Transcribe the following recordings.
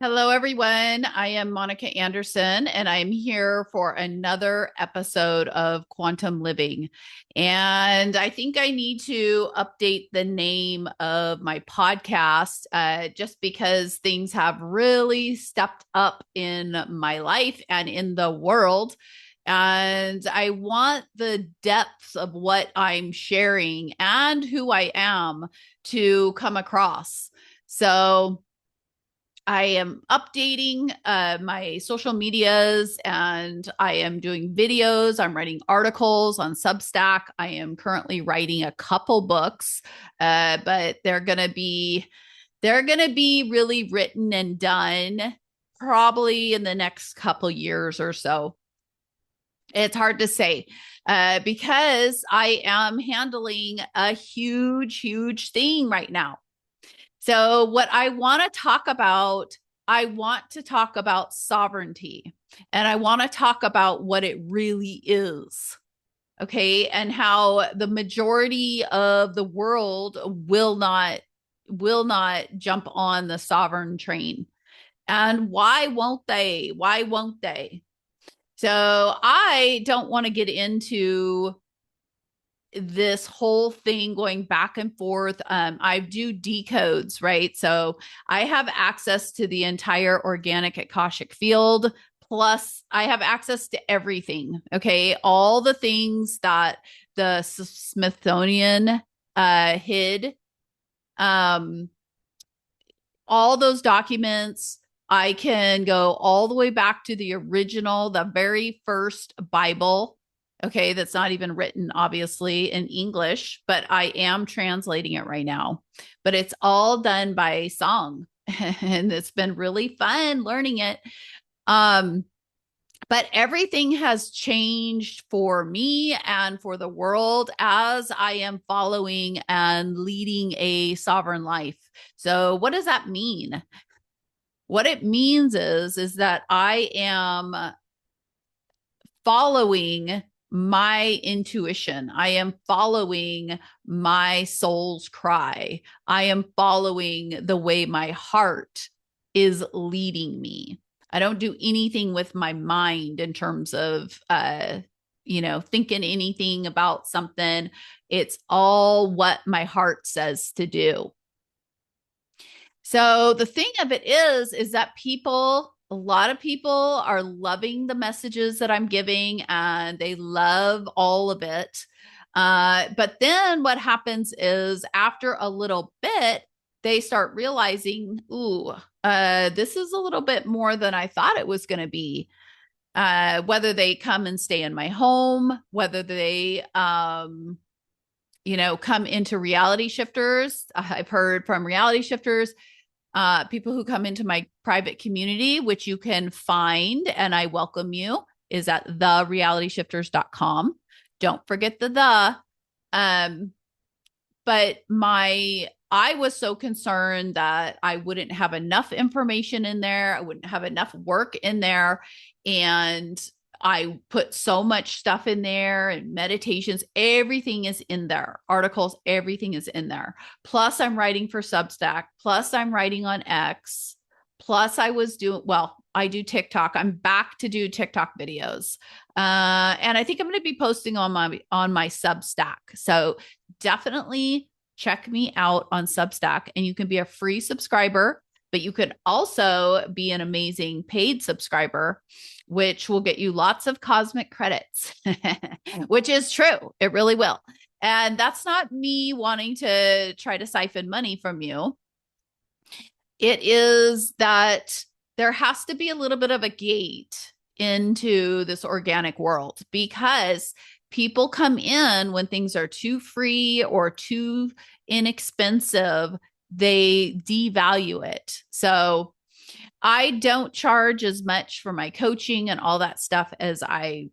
Hello, everyone. I am Monica Anderson, and I'm here for another episode of Quantum Living. And I think I need to update the name of my podcast just because things have really stepped up in my life and in the world. And I want the depths of what I'm sharing and who I am to come across. So, I am updating my social medias and I am doing videos. I'm writing articles on Substack. I am currently writing a couple books, but they're gonna be really written and done probably in the next couple years or so. It's hard to say because I am handling a huge, huge thing right now. So, what I want to talk about sovereignty and I want to talk about what it really is. Okay. And how the majority of the world will not jump on the sovereign train. And why won't they? Why won't they? So, I don't want to get into this whole thing going back and forth. I do decodes, right? So I have access to the entire organic Akashic field. Plus, I have access to everything. Okay. All the things that the Smithsonian hid, um, all those documents. I can go all the way back to the original, the very first Bible. Okay, that's not even written, obviously, in English, but I am translating it right now. But it's all done by song, and it's been really fun learning it. Um, but everything has changed for me and for the world as I am following and leading a sovereign life. So, what does that mean? What it means is that I am following my intuition. I am following my soul's cry. I am following the way my heart is leading me. I don't do anything with my mind in terms of thinking anything about something. It's all what my heart says to do. So the thing of it is that a lot of people are loving the messages that I'm giving and they love all of it. But then what happens is after a little bit, they start realizing, ooh, this is a little bit more than I thought it was going to be. Whether they come and stay in my home, whether they, come into reality shifters. I've heard from reality shifters, people who come into my private community, which you can find, and I welcome you, is at therealityshifters.com. Don't forget the. Um, but I was so concerned that I wouldn't have enough information in there. I wouldn't have enough work in there. And I put so much stuff in there and meditations, everything is in there, articles, everything is in there. Plus, I'm writing for Substack. Plus, I'm writing on X. Plus, I do TikTok. I'm back to do TikTok videos. And I think I'm going to be posting on my Substack. So definitely check me out on Substack and you can be a free subscriber, but you could also be an amazing paid subscriber, which will get you lots of cosmic credits, which is true. It really will. And that's not me wanting to try to siphon money from you. It is that there has to be a little bit of a gate into this organic world because people come in when things are too free or too inexpensive, they devalue it. So I don't charge as much for my coaching and all that stuff as the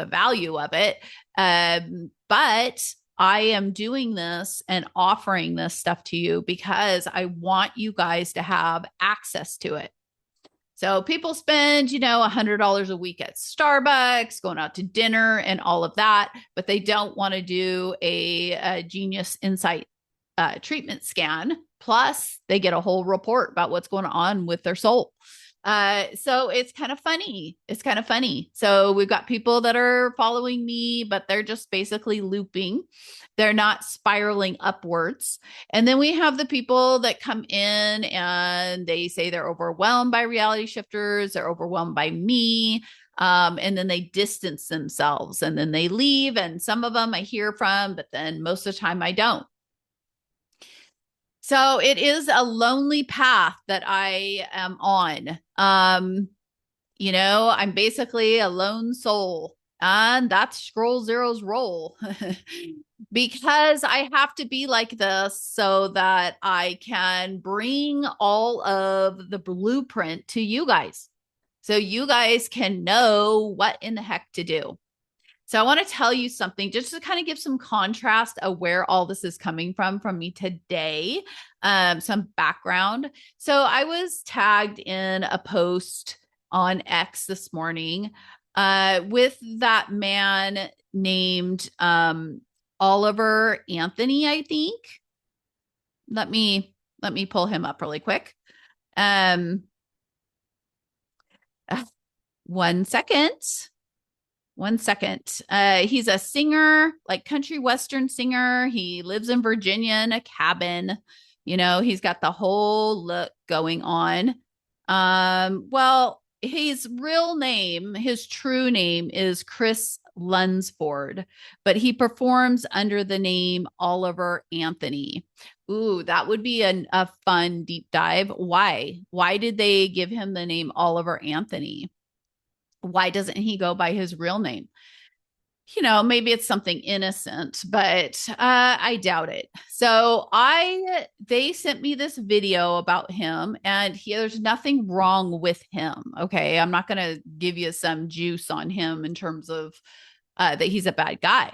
value of it. But I am doing this and offering this stuff to you because I want you guys to have access to it. So people spend, $100 a week at Starbucks, going out to dinner and all of that, but they don't want to do a Genius Insight treatment scan. Plus, they get a whole report about what's going on with their soul. So it's kind of funny. It's kind of funny. So we've got people that are following me, but they're just basically looping. They're not spiraling upwards. And then we have the people that come in and they say they're overwhelmed by reality shifters. They're overwhelmed by me. And then they distance themselves and then they leave. And some of them I hear from, but then most of the time I don't. So it is a lonely path that I am on. I'm basically a lone soul, and that's Scroll Zero's role because I have to be like this so that I can bring all of the blueprint to you guys. So you guys can know what in the heck to do. So I want to tell you something just to kind of give some contrast of where all this is coming from me today, some background. So I was tagged in a post on X this morning with that man named Oliver Anthony, I think. Let me pull him up really quick. One second. He's a singer, like country western singer. He lives in Virginia in a cabin. He's got the whole look going on. Well, his true name is Chris Lunsford, but he performs under the name Oliver Anthony. Ooh, that would be a fun deep dive. Why? Why did they give him the name Oliver Anthony? Why doesn't he go by his real name? Maybe it's something innocent, but I doubt it. So they sent me this video about him, and there's nothing wrong with him. Okay, I'm not going to give you some juice on him in terms of that he's a bad guy,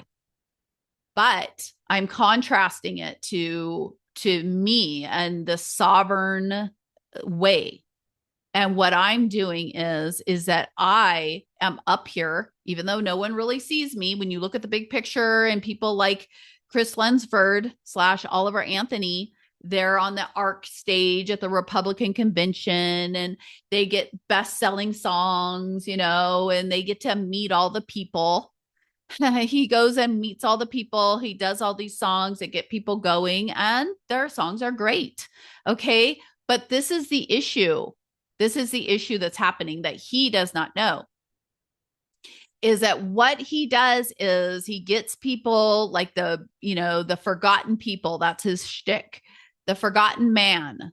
but I'm contrasting it to me and the sovereign way. And what I'm doing is that I am up here, even though no one really sees me. When you look at the big picture and people like Chris Lunsford / Oliver Anthony, they're on the ARC stage at the Republican convention and they get best-selling songs, and they get to meet all the people. He goes and meets all the people. He does all these songs that get people going, and their songs are great. Okay. But this is the issue. This is the issue that's happening that he does not know. Is that what he does is he gets people like the forgotten people. That's his shtick, the forgotten man.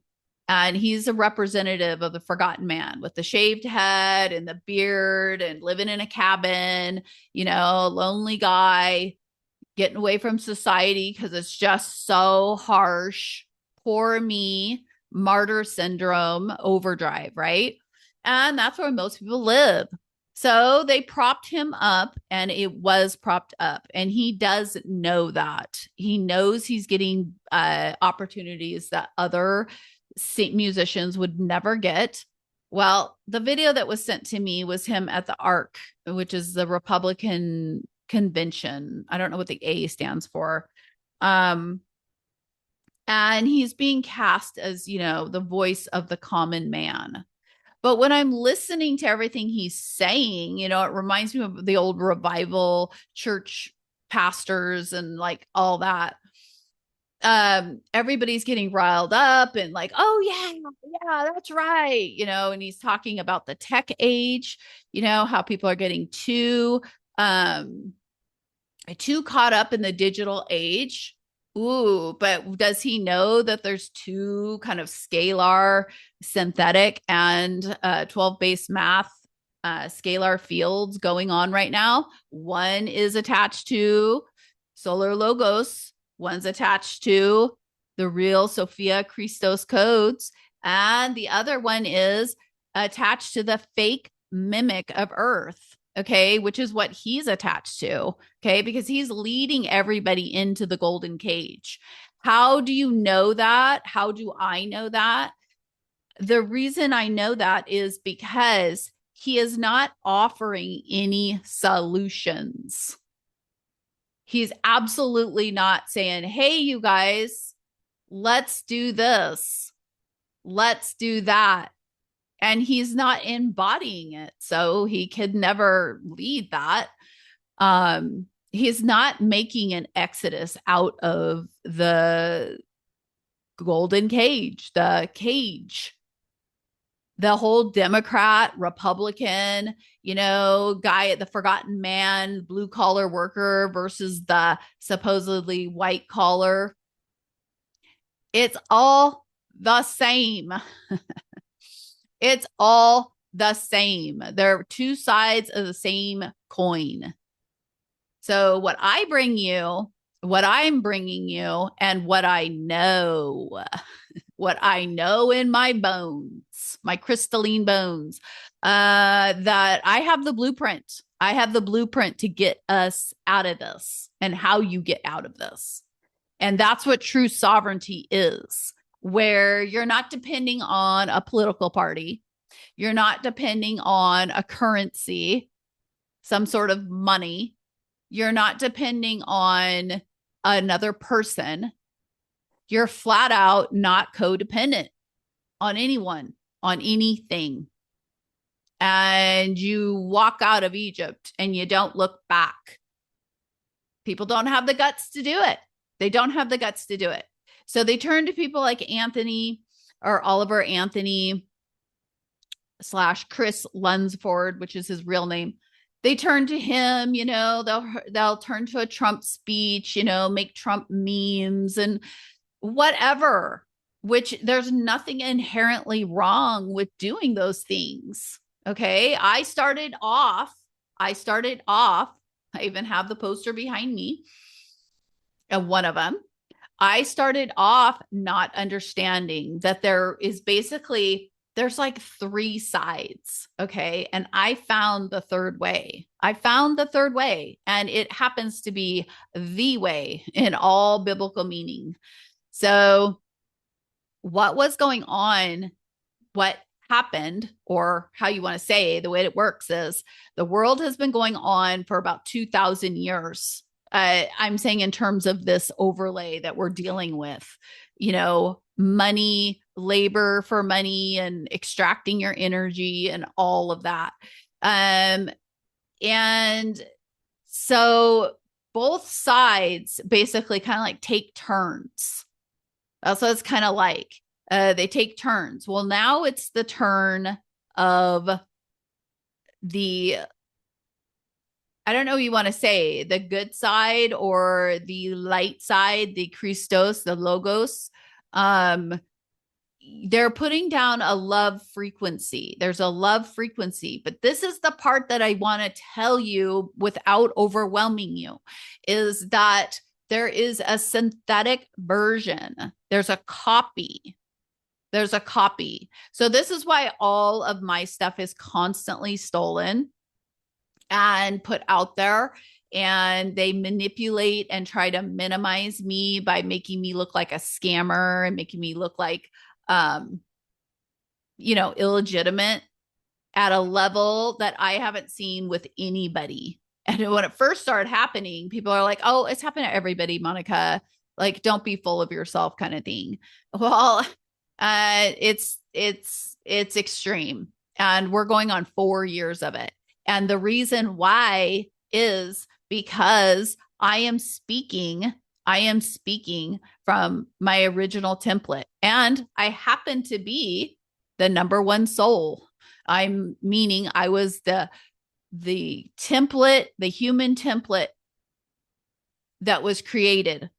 And he's a representative of the forgotten man with the shaved head and the beard and living in a cabin, lonely guy, getting away from society because it's just so harsh. Poor me. Martyr syndrome, overdrive, right? And that's where most people live. So they propped him up, and it was propped up. And he does know that. He knows he's getting opportunities that other musicians would never get. Well, the video that was sent to me was him at the ARC, which is the Republican convention. I don't know what the A stands for. And he's being cast as, the voice of the common man. But when I'm listening to everything he's saying, it reminds me of the old revival church pastors and like all that. Everybody's getting riled up and like, oh yeah, that's right. And he's talking about the tech age, how people are getting too caught up in the digital age. Ooh, but does he know that there's two kind of scalar, synthetic, and 12-base math scalar fields going on right now? One is attached to Solar Logos. One's attached to the real Sophia Christos codes. And the other one is attached to the fake mimic of Earth. Okay, which is what he's attached to. Okay, because he's leading everybody into the golden cage. How do you know that? How do I know that? The reason I know that is because he is not offering any solutions. He's absolutely not saying, hey, you guys, Let's do this. Let's do that. And he's not embodying it. So he could never lead that. He's not making an exodus out of the golden cage, the whole Democrat, Republican, guy at the forgotten man, blue collar worker versus the supposedly white collar. It's all the same. It's all the same. They're two sides of the same coin. So what I'm bringing you, and what I know in my bones, my crystalline bones, that I have the blueprint. I have the blueprint to get us out of this and how you get out of this. And that's what true sovereignty is, where you're not depending on a political party. You're not depending on a currency, some sort of money. You're not depending on another person. You're flat out not codependent on anyone, on anything. And you walk out of Egypt and you don't look back. People don't have the guts to do it. They don't have the guts to do it. So they turn to people like Anthony or Oliver Anthony / Chris Lunsford, which is his real name. They turn to him, they'll turn to a Trump speech, make Trump memes and whatever, which there's nothing inherently wrong with doing those things. Okay. I started off, I even have the poster behind me and one of them. I started off not understanding that there's like three sides. Okay. And I found the third way. And it happens to be the way in all biblical meaning. So what was going on, what happened, or how you want to say the way it works is the world has been going on for about 2,000 years. I'm saying in terms of this overlay that we're dealing with, money, labor for money and extracting your energy and all of that. And so both sides basically kind of like take turns. That's what it's kind of like. They take turns. Well, now it's the turn of I don't know what you want to say, the good side or the light side, the Christos, the Logos. They're putting down a love frequency. There's a love frequency, but this is the part that I want to tell you without overwhelming you, is that there is a synthetic version. There's a copy. So this is why all of my stuff is constantly stolen and put out there, and they manipulate and try to minimize me by making me look like a scammer and making me look like illegitimate at a level that I haven't seen with anybody. And when it first started happening, people are like, oh, it's happened to everybody, Monica, like don't be full of yourself kind of thing. Well, it's extreme, and we're going on 4 years of it. And the reason why is because I am speaking from my original template, and I happen to be the number one soul. I'm meaning I was the template, the human template that was created.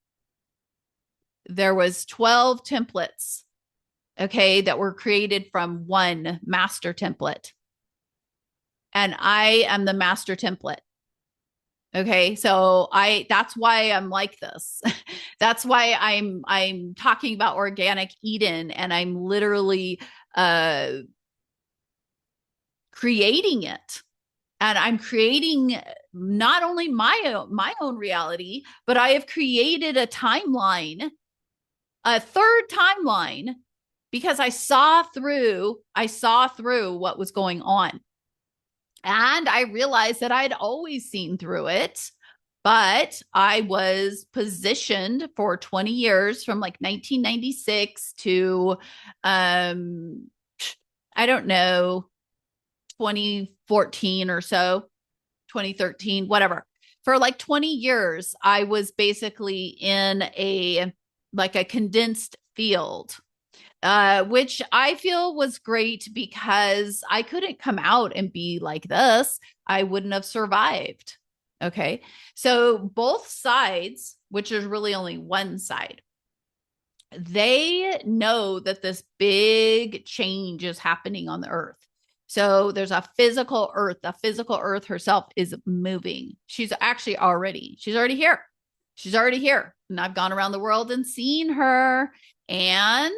There was 12 templates, okay, that were created from one master template. And I am the master template. Okay. So that's why I'm like this. That's why I'm talking about organic Eden, and I'm literally, creating it. And I'm creating not only my own reality, but I have created a timeline, a third timeline, because I saw through what was going on. And I realized that I'd always seen through it, But I was positioned for 20 years from like 1996 to, I don't know, 2014 or so, 2013, whatever. For like 20 years, I was basically in a condensed field, which I feel was great because I couldn't come out and be like this. I wouldn't have survived. Okay. So both sides, which is really only one side, they know that this big change is happening on the earth. So there's a physical earth. The physical earth herself is moving. She's already here. She's already here. And I've gone around the world and seen her. And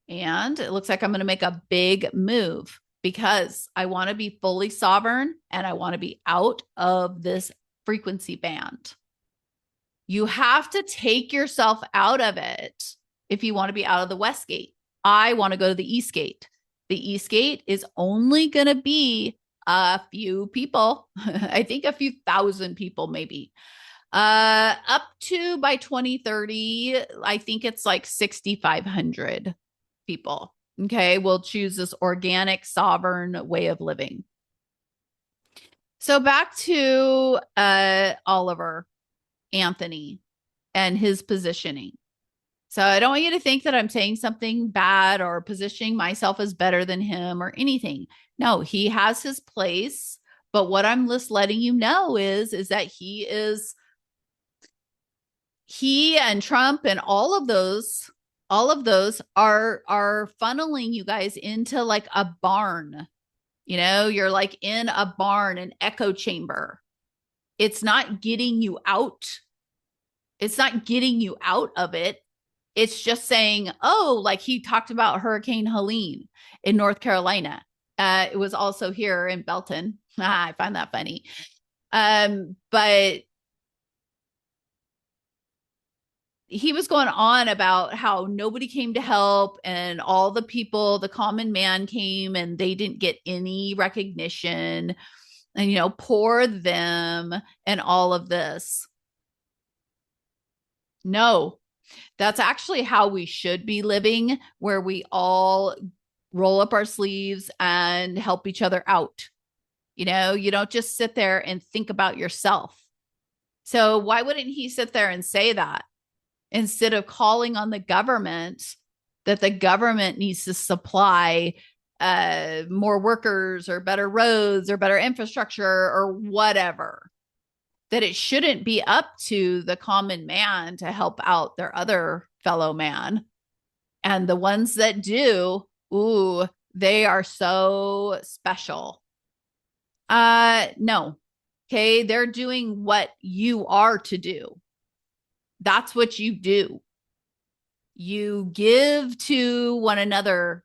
it looks like I'm going to make a big move because I want to be fully sovereign and I want to be out of this frequency band. You have to take yourself out of it if you want to be out of the West Gate. I want to go to the East Gate. The East Gate is only going to be a few people. I think a few thousand people, maybe. Up to by 2030, I think it's like 6,500 people. Okay. We'll choose this organic, sovereign way of living. So back to Oliver Anthony and his positioning. So I don't want you to think that I'm saying something bad or positioning myself as better than him or anything. No, he has his place. But what I'm just letting you know is that he and Trump and all of those are funneling you guys into like a barn. You know, you're like in a barn, an echo chamber. It's not getting you out. It's not getting you out of it. It's just saying, oh, like he talked about Hurricane Helene in North Carolina. It was also here in Belton. I find that funny. But he was going on about how nobody came to help and all the people, the common man came and they didn't get any recognition and, you know, poor them and all of this. No, that's actually how we should be living, where we all roll up our sleeves and help each other out. You know, you don't just sit there and think about yourself. So why wouldn't he sit there and say that instead of calling on the government, that the government needs to supply more workers or better roads or better infrastructure or whatever? That it shouldn't be up to the common man to help out their other fellow man. And the ones that do, ooh, they are so special. No. Okay. They're doing what you are to do. That's what you do. You give to one another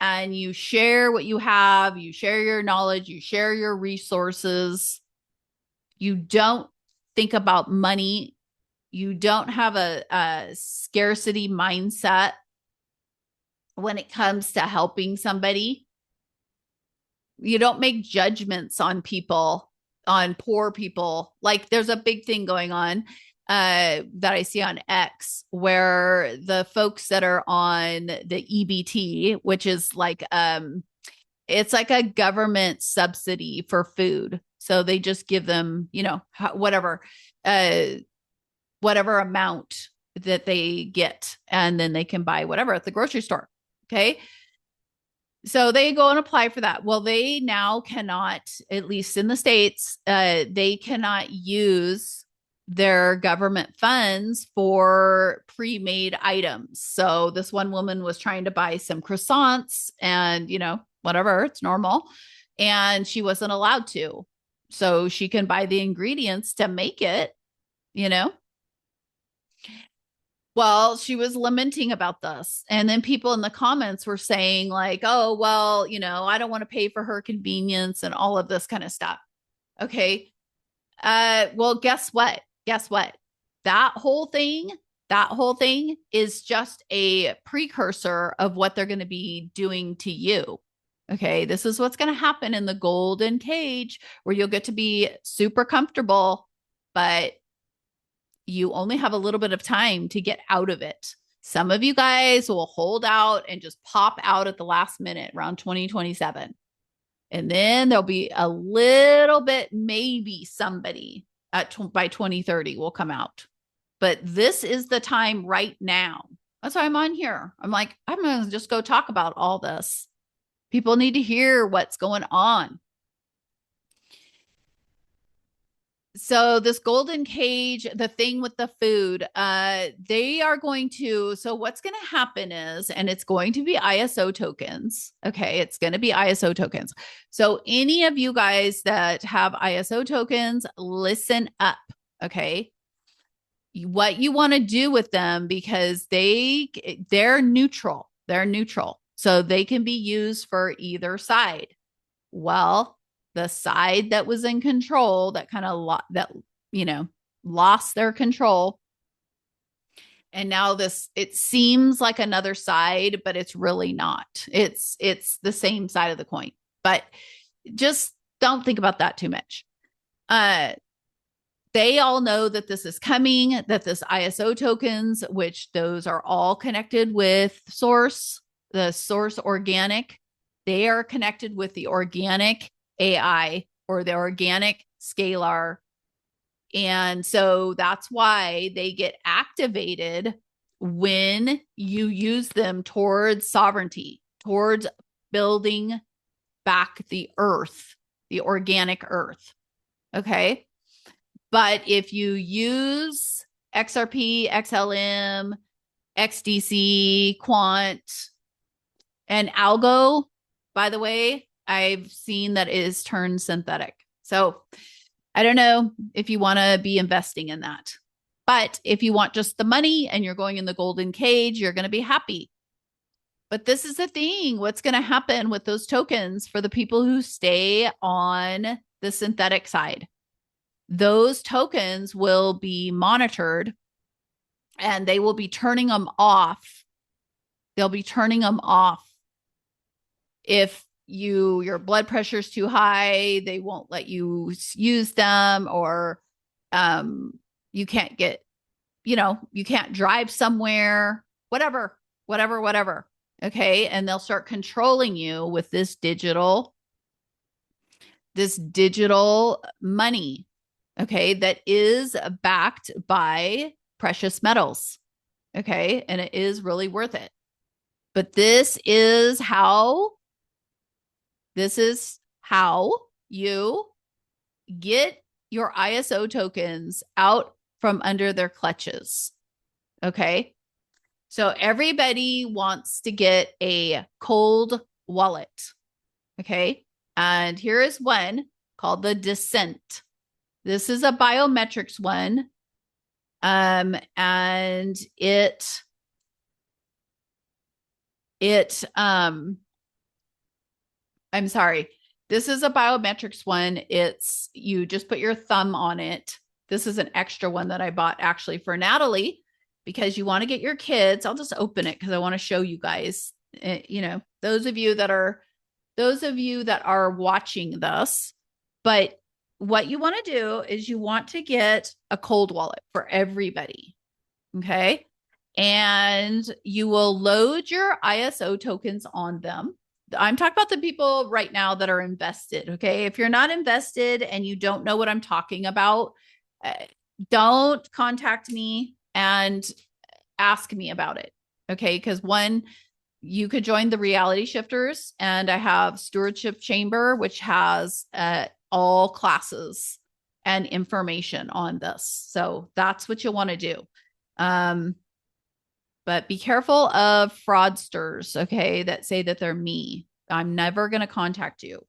and you share what you have. You share your knowledge. You share your resources. You don't think about money. You don't have a scarcity mindset when it comes to helping somebody. You don't make judgments on people, on poor people. Like there's a big thing going on that I see on X where the folks that are on the EBT, which is like it's like a government subsidy for food. So they just give them, you know, whatever amount that they get, and then they can buy whatever at the grocery store. Okay. So they go and apply for that. Well, they now cannot, at least in the States, they cannot use their government funds for pre-made items. So this one woman was trying to buy some croissants and, you know, whatever, it's normal. And she wasn't allowed to. So she can buy the ingredients to make it, you know. Well, she was lamenting about this. And then people in the comments were saying like, oh, well, you know, I don't want to pay for her convenience and all of this kind of stuff. Okay. Well, guess what? That whole thing is just a precursor of what they're going to be doing to you. Okay. This is what's going to happen in the golden cage where you'll get to be super comfortable, but you only have a little bit of time to get out of it. Some of you guys will hold out and just pop out at the last minute around 2027. And then there'll be a little bit, maybe somebody by 2030 will come out. But this is the time right now. That's why I'm on here. I'm like, I'm going to just go talk about all this. People need to hear what's going on. So this golden cage, the thing with the food, they are going to, so what's going to happen is, and it's going to be ISO tokens. Okay. It's going to be ISO tokens. So any of you guys that have ISO tokens, listen up. Okay. What you want to do with them, because they're neutral. They're neutral. So they can be used for either side. Well, the side that was in control, that kind of lost their control. And now it seems like another side, but it's really not. It's the same side of the coin, but just don't think about that too much. They all know that this is coming, that this ISO tokens, which those are all connected with source, the source organic, they are connected with the organic AI or the organic scalar. And so that's why they get activated when you use them towards sovereignty, towards building back the earth, the organic earth. Okay. But if you use XRP, XLM, XDC, Quant, and Algo, by the way, I've seen that it is turned synthetic. So I don't know if you want to be investing in that. But if you want just the money and you're going in the golden cage, you're going to be happy. But this is the thing. What's going to happen with those tokens for the people who stay on the synthetic side? Those tokens will be monitored and they will be turning them off. They'll be turning them off. If your blood pressure is too high, they won't let you use them, or you can't get, you can't drive somewhere, whatever. Okay. And they'll start controlling you with this digital money. Okay. That is backed by precious metals. Okay. And it is really worth it. But this is how you get your ISO tokens out from under their clutches. Okay. So everybody wants to get a cold wallet. Okay. And here is one called the Descent. This is a biometrics one. And I'm sorry. This is a biometrics one. You just put your thumb on it. This is an extra one that I bought actually for Natalie, because you want to get your kids. I'll just open it because I want to show you guys, those of you that are watching this. But what you want to do is you want to get a cold wallet for everybody. Okay. And you will load your ISO tokens on them. I'm talking about the people right now that are invested. Okay. If you're not invested and you don't know what I'm talking about, don't contact me and ask me about it. Okay. Because you could join the reality shifters, and I have stewardship chamber, which has all classes and information on this. So that's what you want to do. But be careful of fraudsters, okay, that say that they're me. I'm never going to contact you.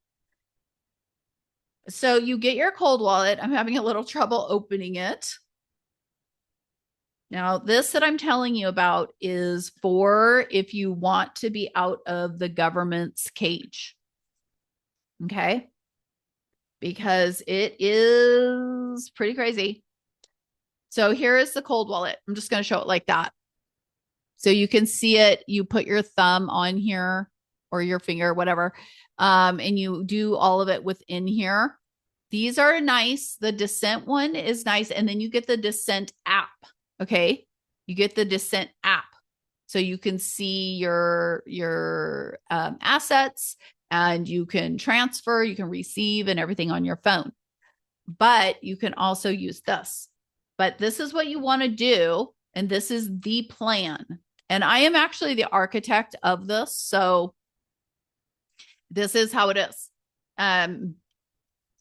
So you get your cold wallet. I'm having a little trouble opening it. Now, this that I'm telling you about is for if you want to be out of the government's cage. Okay? Because it is pretty crazy. So here is the cold wallet. I'm just going to show it like that. So you can see it. You put your thumb on here or your finger, whatever. And you do all of it within here. These are nice. The Descent one is nice. And then you get the Descent app. Okay. You get the Descent app. So you can see your assets, and you can transfer, you can receive, and everything on your phone. But you can also use this. But this is what you want to do. And this is the plan. And I am actually the architect of this. So this is how it is.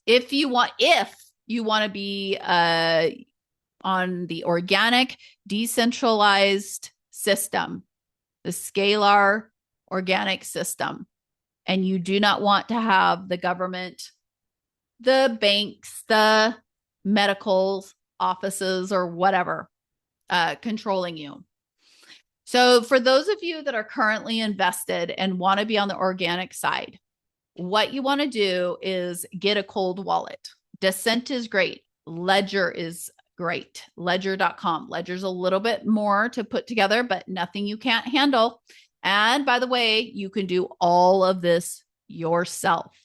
If you want to be on the organic, decentralized system, the scalar organic system, and you do not want to have the government, the banks, the medical offices, or whatever controlling you. So for those of you that are currently invested and want to be on the organic side, what you want to do is get a cold wallet. Descent is great. Ledger is great. Ledger.com. Ledger's a little bit more to put together, but nothing you can't handle. And by the way, you can do all of this yourself.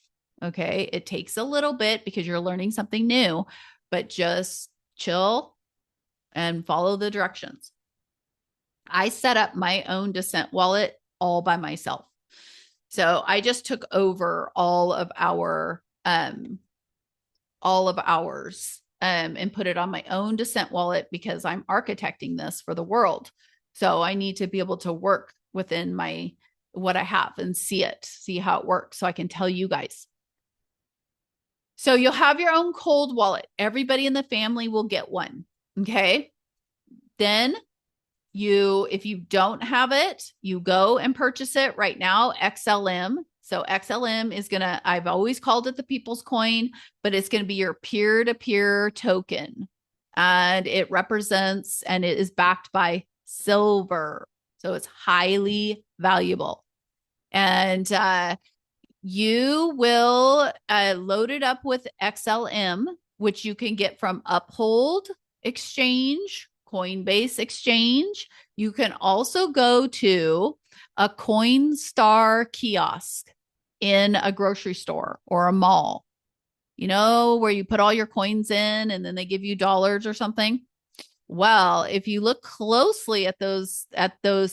Okay. It takes a little bit because you're learning something new, but just chill and follow the directions. I set up my own Descent wallet all by myself. So I just took over all of ours and put it on my own Descent wallet because I'm architecting this for the world. So I need to be able to work within what I have and see how it works, so I can tell you guys. So you'll have your own cold wallet. Everybody in the family will get one. Okay. Then if you don't have it, you go and purchase it right now, XLM. So XLM is I've always called it the people's coin, but it's going to be your peer-to-peer token. And it represents, and it is backed by silver. So it's highly valuable. And you will load it up with XLM, which you can get from Uphold Exchange, Coinbase Exchange. You can also go to a Coinstar kiosk in a grocery store or a mall, where you put all your coins in and then they give you dollars or something. Well, if you look closely at those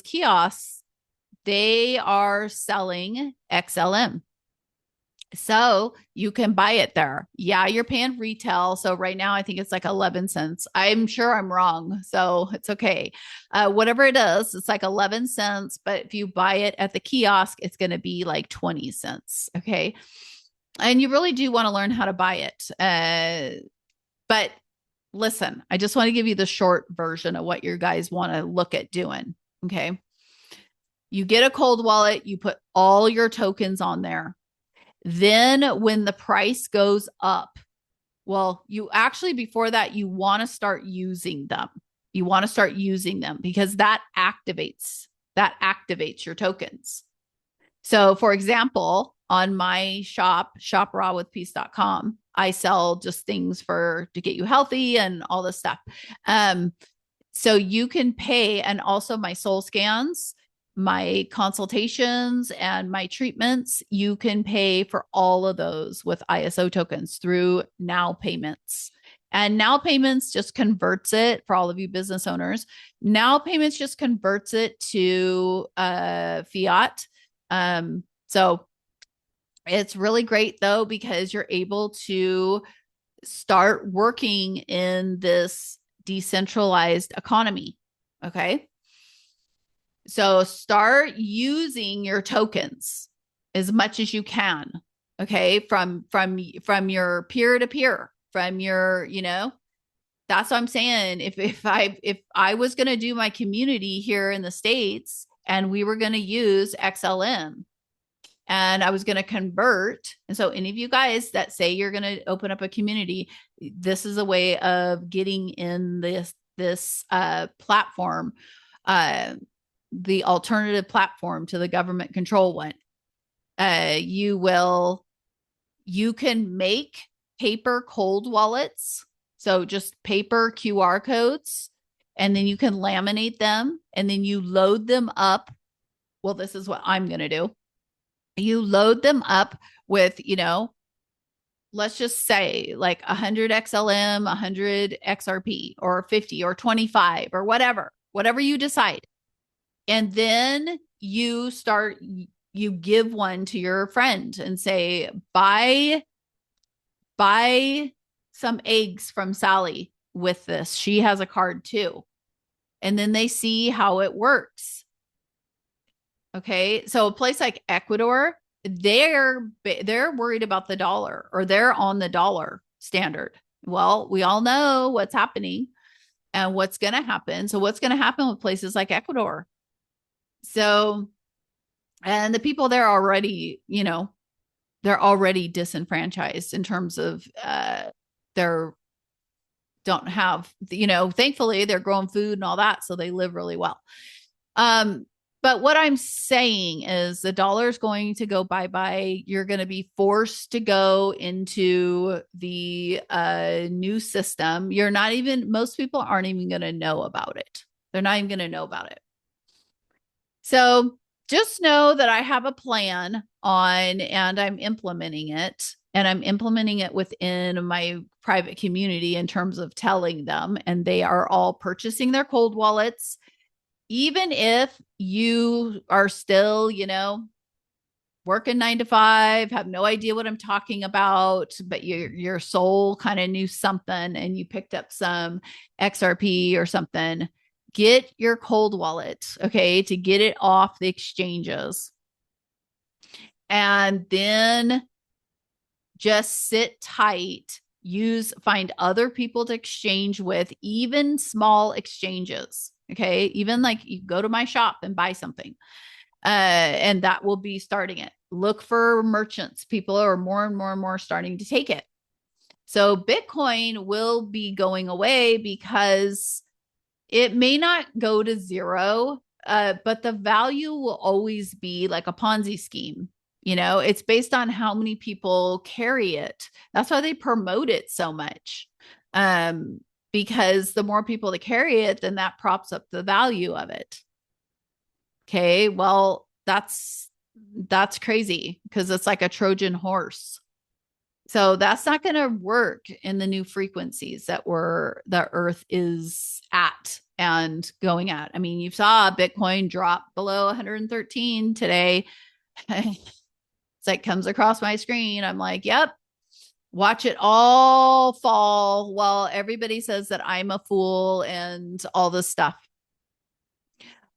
kiosks, they are selling XLM. So you can buy it there. Yeah, you're paying retail. So right now, I think it's like 11 cents. I'm sure I'm wrong. So it's okay. Whatever it is, it's like 11 cents. But if you buy it at the kiosk, it's going to be like 20 cents. Okay. And you really do want to learn how to buy it. But listen, I just want to give you the short version of what you guys want to look at doing. Okay. You get a cold wallet, you put all your tokens on there. Then when the price goes up, well, you actually, before that, you want to start using them. You want to start using them because that activates your tokens. So for example, on my shoprawithpeace.com, I sell just things to get you healthy and all this stuff. So you can pay, and also my soul scans, my consultations, and my treatments, you can pay for all of those with ISO tokens through Now Payments. And Now Payments just converts it, for all of you business owners, Now Payments just converts it to fiat. So it's really great though, because you're able to start working in this decentralized economy. Okay. So start using your tokens as much as you can. Okay. From your peer to peer, from your, that's what I'm saying. If I was going to do my community here in the States and we were going to use XLM and I was going to convert. And so any of you guys that say you're going to open up a community, this is a way of getting in this platform, the alternative platform to the government control one. You can make paper cold wallets. So just paper QR codes, and then you can laminate them and then you load them up. Well, this is what I'm going to do. You load them up with, let's just say like 100 XLM, 100 XRP, or 50 or 25 or whatever you decide. And then you give one to your friend and say, buy some eggs from Sally with this. She has a card too. And then they see how it works. Okay. So a place like Ecuador, they're worried about the dollar, or they're on the dollar standard. Well, we all know what's happening and what's going to happen. So what's going to happen with places like Ecuador? So, and the people there already, they're already disenfranchised in terms of they're don't have, thankfully they're growing food and all that, so they live really well. But what I'm saying is the dollar is going to go bye-bye. You're going to be forced to go into the new system. Most people aren't even going to know about it. They're not even going to know about it. So just know that I have a plan and I'm implementing it. And I'm implementing it within my private community in terms of telling them, and they are all purchasing their cold wallets. Even if you are still, working 9 to 5, have no idea what I'm talking about, but your soul kind of knew something and you picked up some XRP or something, get your cold wallet, okay, to get it off the exchanges. And then just sit tight, find other people to exchange with, even small exchanges. Okay. Even like you go to my shop and buy something. And that will be starting it. Look for merchants. People are more and more and more starting to take it. So Bitcoin will be going away because it may not go to zero, but the value will always be like a Ponzi scheme. It's based on how many people carry it. That's why they promote it so much. Because the more people that carry it, then that props up the value of it. Okay, well, that's crazy because it's like a Trojan horse. So that's not going to work in the new frequencies that the Earth is at and going at. I mean, you saw Bitcoin drop below 113 today. It's like comes across my screen. I'm like, yep, watch it all fall while everybody says that I'm a fool and all this stuff.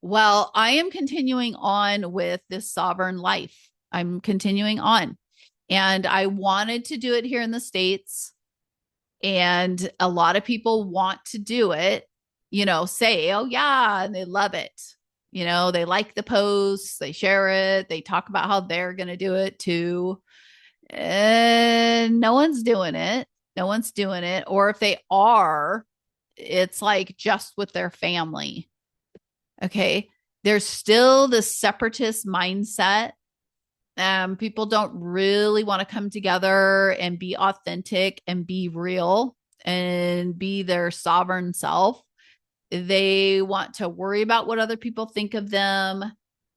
Well, I am continuing on with this sovereign life. I'm continuing on. And I wanted to do it here in the States. And a lot of people want to do it, say, oh, yeah, and they love it. They like the posts, they share it, they talk about how they're going to do it too. And no one's doing it. No one's doing it. Or if they are, it's like just with their family. Okay. There's still this separatist mindset. People don't really want to come together and be authentic and be real and be their sovereign self. They want to worry about what other people think of them.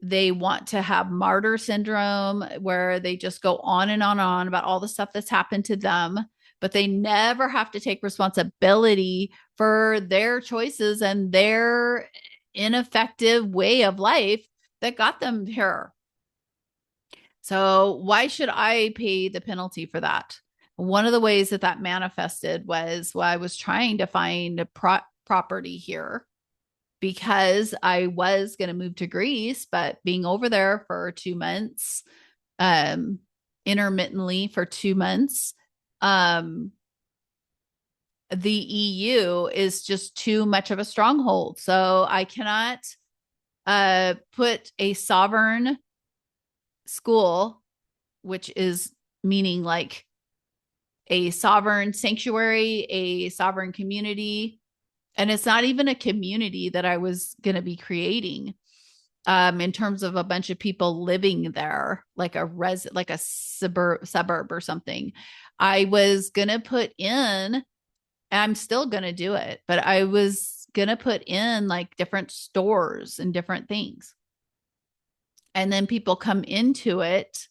They want to have martyr syndrome where they just go on and on about all the stuff that's happened to them, but they never have to take responsibility for their choices and their ineffective way of life that got them here. So why should I pay the penalty for that? One of the ways that manifested was I was trying to find a property here because I was going to move to Greece, but being over there for 2 months, intermittently for 2 months, the EU is just too much of a stronghold. So I cannot put a sovereign school, which is meaning like a sovereign sanctuary, a sovereign community. And it's not even a community that I was going to be creating in terms of a bunch of people living there, like a suburb or something. I was going to put in, I'm still going to do it, but I was going to put in like different stores and different things. And then people come into it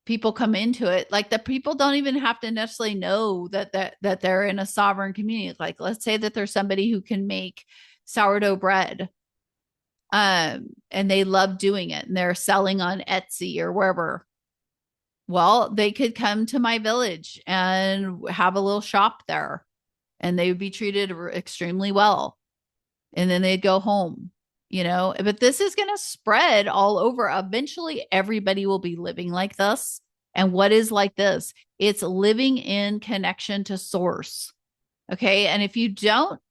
people come into it, like the people don't even have to necessarily know that they're in a sovereign community. Like, let's say that there's somebody who can make sourdough bread, and they love doing it and they're selling on Etsy or wherever. Well, they could come to my village and have a little shop there, and they would be treated extremely well. And then they'd go home, but this is going to spread all over. Eventually, everybody will be living like this. And what is like this? It's living in connection to source. Okay. And if you don't,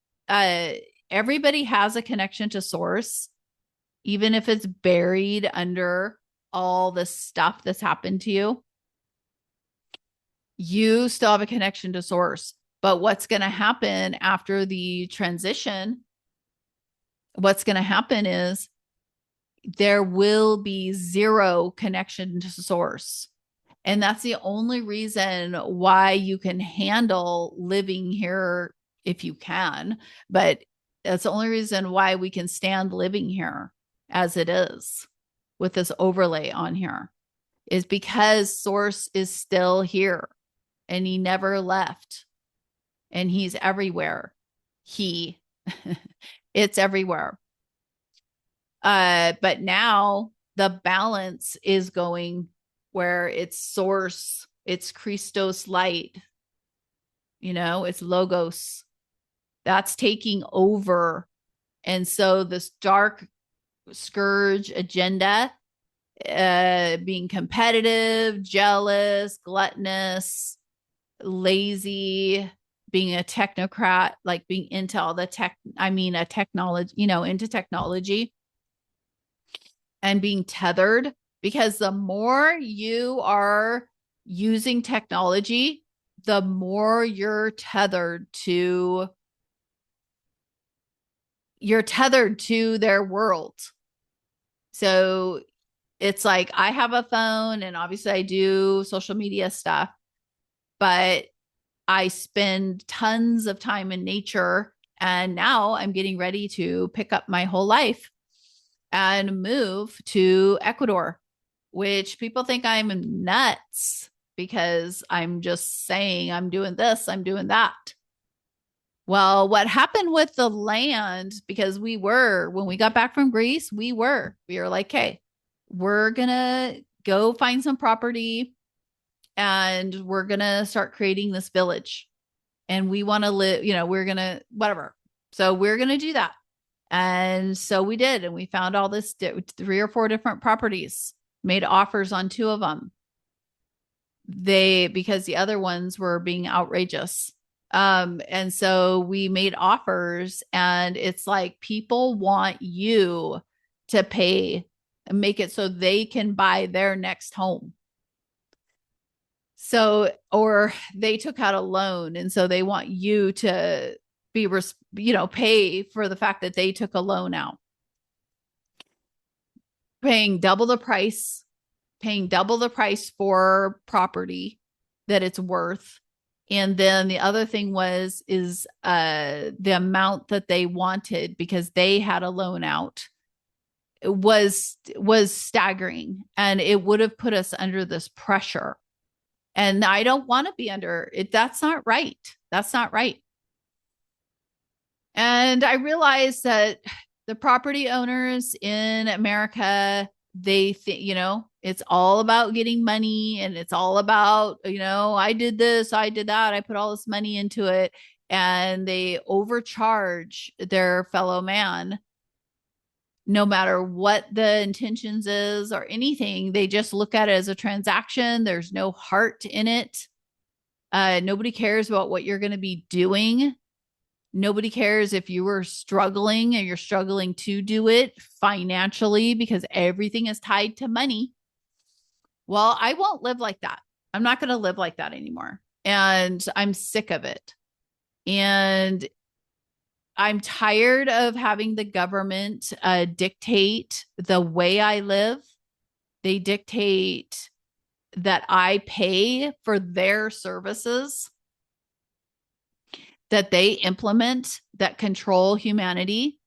everybody has a connection to source, even if it's buried under all the stuff that's happened to you. You still have a connection to source. But what's going to happen after the transition? What's going to happen is there will be zero connection to source. And that's the only reason why you can handle living here, if you can. But that's the only reason why we can stand living here as it is with this overlay on here, is because source is still here and he never left, and he's everywhere. It's everywhere. But now the balance is going where it's source, it's Christos light, it's logos that's taking over. And so this dark scourge agenda, being competitive, jealous, gluttonous, lazy, being a technocrat, like being into all the a technology, into technology, and being tethered, because the more you are using technology, the more you're tethered to their world. So it's like, I have a phone and obviously I do social media stuff, but I spend tons of time in nature. And now I'm getting ready to pick up my whole life and move to Ecuador, which people think I'm nuts because I'm just saying I'm doing this, I'm doing that. Well, what happened with the land, because when we got back from Greece, we were like, hey, we're going to go find some property and we're going to start creating this village, and we want to live, we're going to, whatever. So we're going to do that. And so we did, and we found all this 3 or 4 different properties, made offers on 2 of them. Because the other ones were being outrageous. And so we made offers, and it's like, people want you to pay and make it so they can buy their next home. So, or they took out a loan, and so they want you to be, pay for the fact that they took a loan out, paying double the price for property that it's worth. And then the other thing is the amount that they wanted, because they had a loan out, was staggering, and it would have put us under this pressure. And I don't want to be under it. That's not right. And I realized that the property owners in America, they think, it's all about getting money, and it's all about, I did this, I did that, I put all this money into it, and they overcharge their fellow man, no matter what the intentions is or anything. They just look at it as a transaction. There's no heart in it. Nobody cares about what you're going to be doing. Nobody cares if you were struggling and you're struggling to do it financially, because everything is tied to money. Well, I won't live like that. I'm not going to live like that anymore. And I'm sick of it. And I'm tired of having the government dictate the way I live. They dictate that I pay for their services that they implement, that control humanity.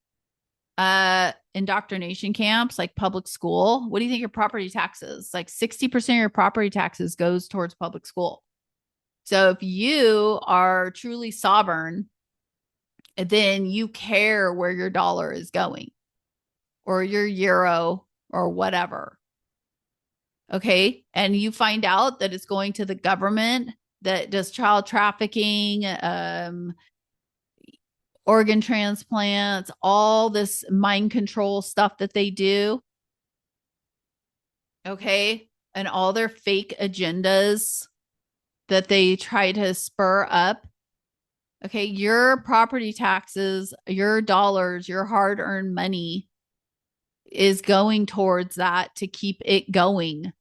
And indoctrination camps, like public school, what do you think your property taxes? Like 60% of your property taxes goes towards public school. So if you are truly sovereign, then you care where your dollar is going or your euro or whatever. Okay. And you find out that it's going to the government that does child trafficking, organ transplants, all this mind control stuff that they do. Okay. And all their fake agendas that they try to spur up. Okay. Your property taxes, your dollars, your hard earned money is going towards that to keep it going.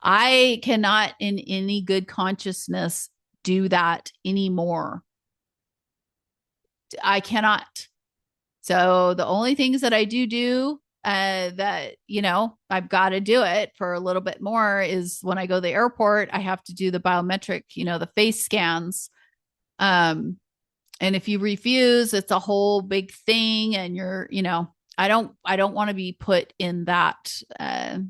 I cannot, in any good consciousness, do that anymore. I cannot. So the only things that I do that, you know, I've got to do it for a little bit more is when I go to the airport, I have to do the biometric, you know, the face scans. And if you refuse, it's a whole big thing. And you're, you know, I don't want to be put in that, at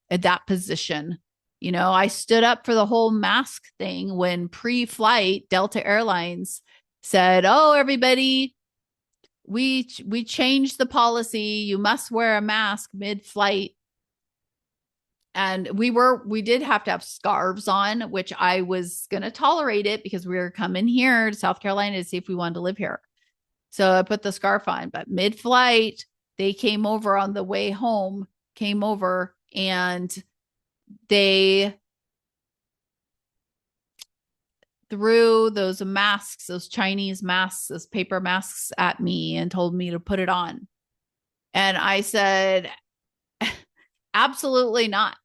that position. You know, I stood up for the whole mask thing when pre-flight Delta Airlines said, "Oh, everybody, we changed the policy. You must wear a mask mid-flight." And we did have to have scarves on, which I was going to tolerate it because we were coming here to South Carolina to see if we wanted to live here. So I put the scarf on, but mid-flight, they came over on the way home, and they threw those masks, those Chinese masks, those paper masks at me and told me to put it on. And I said, absolutely not.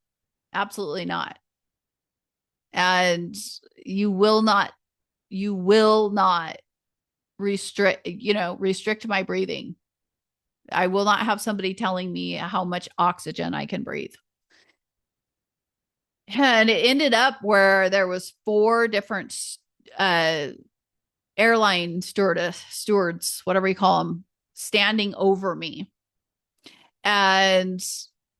Absolutely not. And you will not restrict my breathing. I will not have somebody telling me how much oxygen I can breathe. And it ended up where there was 4 different airline stewards, whatever you call them, standing over me. And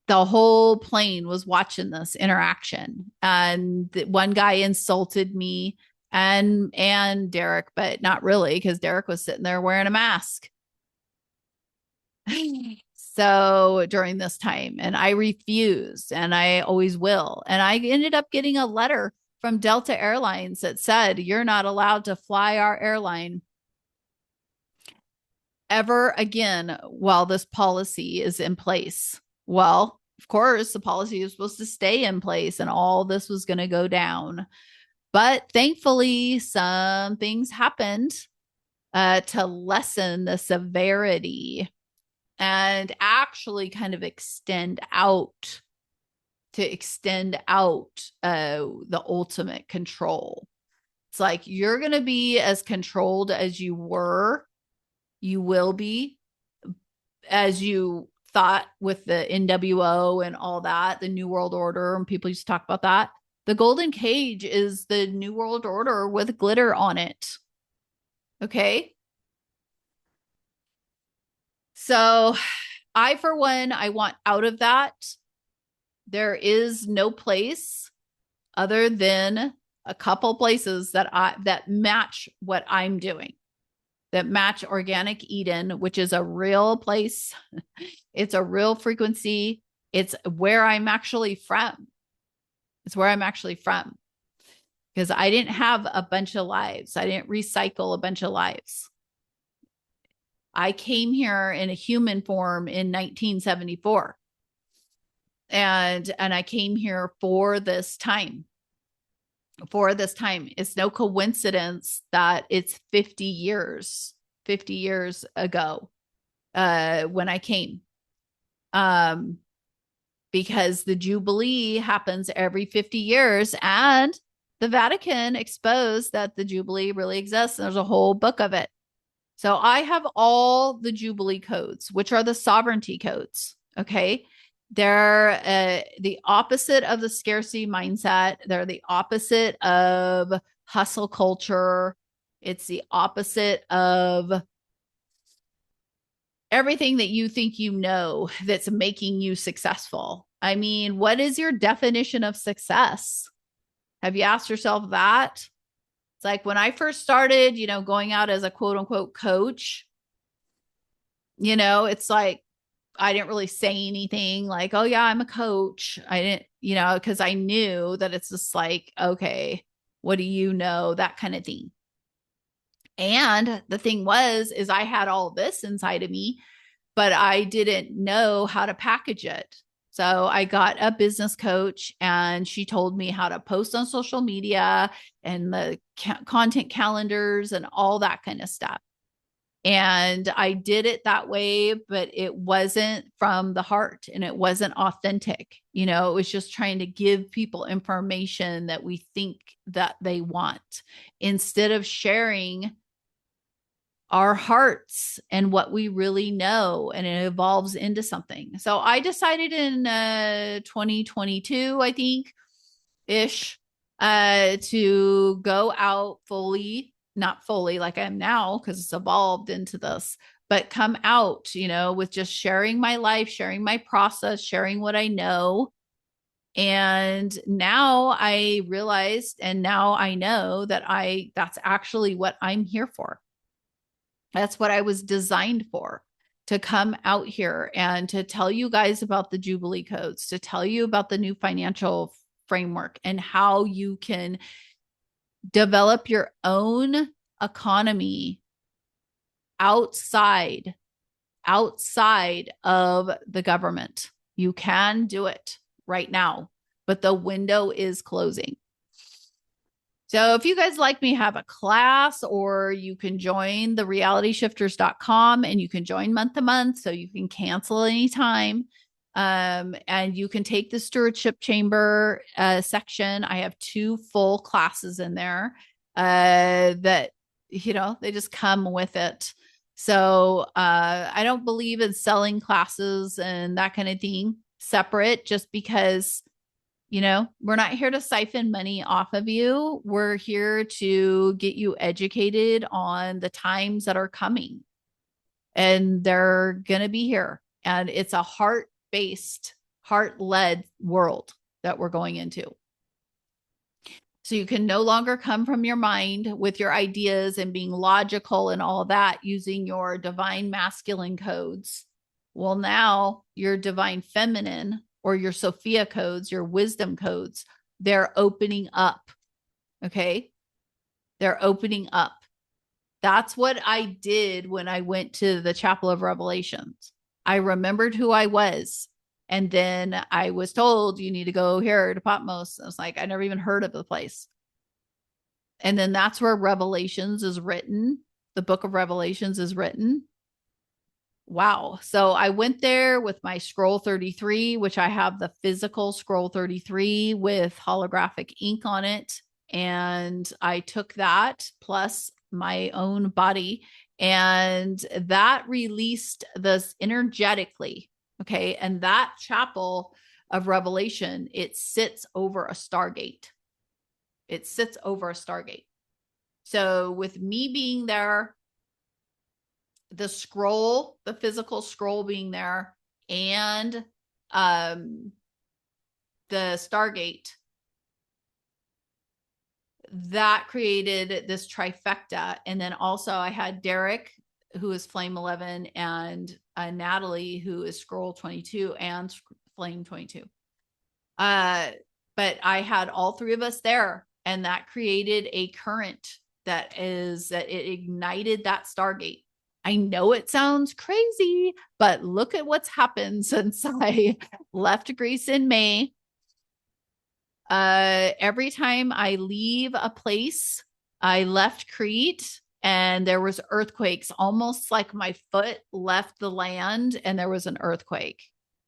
the whole plane was watching this interaction. And one guy insulted me and Derek, but not really, because Derek was sitting there wearing a mask. So during this time, and I refused, and I always will. And I ended up getting a letter from Delta Airlines that said, "You're not allowed to fly our airline ever again while this policy is in place." Well, of course, the policy is supposed to stay in place and all this was going to go down. But thankfully, some things happened to lessen the severity and actually kind of extend out the ultimate control. It's like, you're going to be as controlled as you will be, as you thought with the NWO and all that, the New World Order, and people used to talk about that. The golden cage is the New World Order with glitter on it. Okay. So for one, I want out of that. There is no place other than a couple places that match what I'm doing, that match Organic Eden, which is a real place. It's a real frequency. It's where I'm actually from. Because I didn't have a bunch of lives. I didn't recycle a bunch of lives. I came here in a human form in 1974. And I came here for this time. It's no coincidence that it's 50 years ago when I came. Because the Jubilee happens every 50 years, and the Vatican exposed that the Jubilee really exists. And there's a whole book of it. So I have all the Jubilee codes, which are the sovereignty codes. Okay. They're the opposite of the scarcity mindset. They're the opposite of hustle culture. It's the opposite of everything that you think you know that's making you successful. I mean, what is your definition of success? Have you asked yourself that? It's like when I first started, going out as a quote unquote coach, it's like I didn't really say anything like, oh, yeah, I'm a coach. I didn't, because I knew that it's just like, okay, what do you know? That kind of thing. And the thing is I had all this inside of me, but I didn't know how to package it. So I got a business coach and she told me how to post on social media and the content calendars and all that kind of stuff. And I did it that way, but it wasn't from the heart and it wasn't authentic. It was just trying to give people information that we think that they want instead of sharing our hearts and what we really know, and it evolves into something. So I decided in 2022, I think ish, to go out fully, not fully like I am now because it's evolved into this, but come out, with just sharing my life, sharing my process, sharing what I know. And now I realized, and now I know that that's actually what I'm here for. That's what I was designed for, to come out here and to tell you guys about the Jubilee codes, to tell you about the new financial framework and how you can develop your own economy outside of the government. You can do it right now, but the window is closing. So if you guys like me, have a class, or you can join the realityshifters.com and you can join month to month. So you can cancel anytime. And you can take the stewardship chamber section. I have 2 full classes in there that, they just come with it. So I don't believe in selling classes and that kind of thing separate, just because we're not here to siphon money off of you. We're here to get you educated on the times that are coming, and they're going to be here. And it's a heart-based, heart-led world that we're going into. So you can no longer come from your mind with your ideas and being logical and all that using your divine masculine codes. Well, now your divine feminine, or your Sophia codes, your wisdom codes, they're opening up. Okay. They're opening up. That's what I did when I went to the Chapel of Revelations. I remembered who I was. And then I was told, you need to go here to Patmos. I was like, I never even heard of the place. And then that's where Revelations is written. The book of Revelations is written. Wow. So I went there with my scroll 33, which I have the physical scroll 33 with holographic ink on it. And I took that plus my own body, and that released this energetically. Okay. And that chapel of Revelation, it sits over a Stargate. It sits over a Stargate. So with me being there, the scroll, the physical scroll being there, and the Stargate, that created this trifecta. And then also I had Derek, who is Flame 11, and Natalie, who is Scroll 22 and Flame 22. But I had all 3 of us there, and that created a current that it ignited that Stargate. I know it sounds crazy, but look at what's happened since I left Greece in May. Every time I leave a place, I left Crete and there was earthquakes, almost like my foot left the land and there was an earthquake.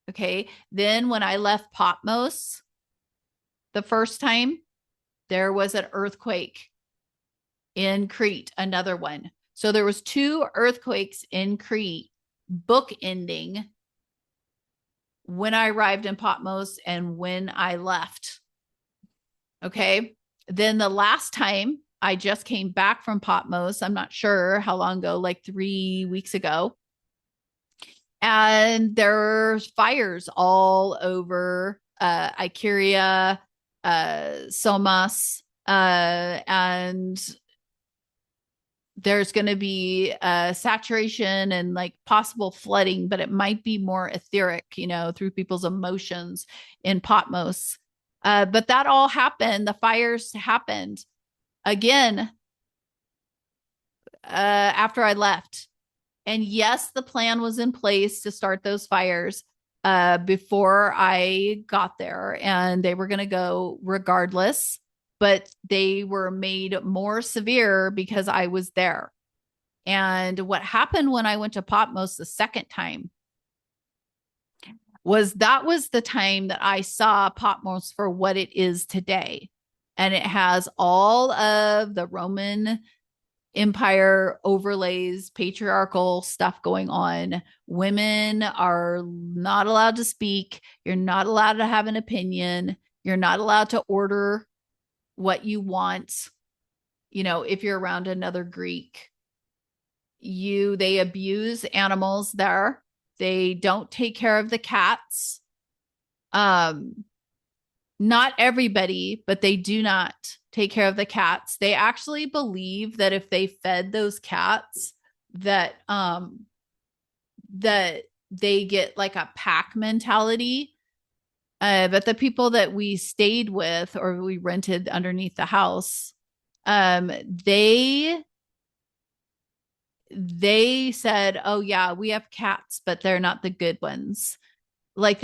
Okay. Then when I left Patmos the first time, there was an earthquake in Crete, another one. So there was 2 earthquakes in Crete, bookending when I arrived in Patmos and when I left. Okay. Then the last time I just came back from Patmos, I'm not sure how long ago, like 3 weeks ago. And there's fires all over Icaria, Somas, and there's going to be saturation and like possible flooding, but it might be more etheric, through people's emotions in Patmos. But that all happened. The fires happened again after I left. And yes, the plan was in place to start those fires before I got there, and they were going to go regardless, but they were made more severe because I was there. And what happened when I went to Patmos the second time was the time that I saw Patmos for what it is today. And it has all of the Roman Empire overlays, patriarchal stuff going on. Women are not allowed to speak. You're not allowed to have an opinion. You're not allowed to order what you want. If you're around another Greek, they abuse animals there. They don't take care of the cats. Not everybody, but they do not take care of the cats. They actually believe that if they fed those cats, that they get like a pack mentality. But the people that we stayed with or we rented underneath the house, they said, "Oh yeah, we have cats, but they're not the good ones." Like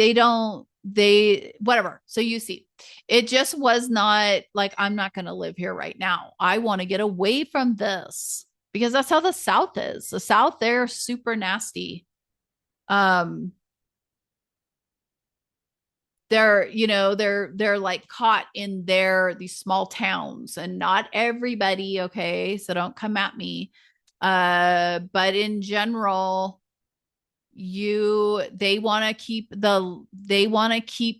whatever. So you see, it just was not like, I'm not going to live here right now. I want to get away from this, because that's how the South is. The South, they're super nasty. They're like caught in these small towns, and not everybody. Okay. So don't come at me. But in general, they want to keep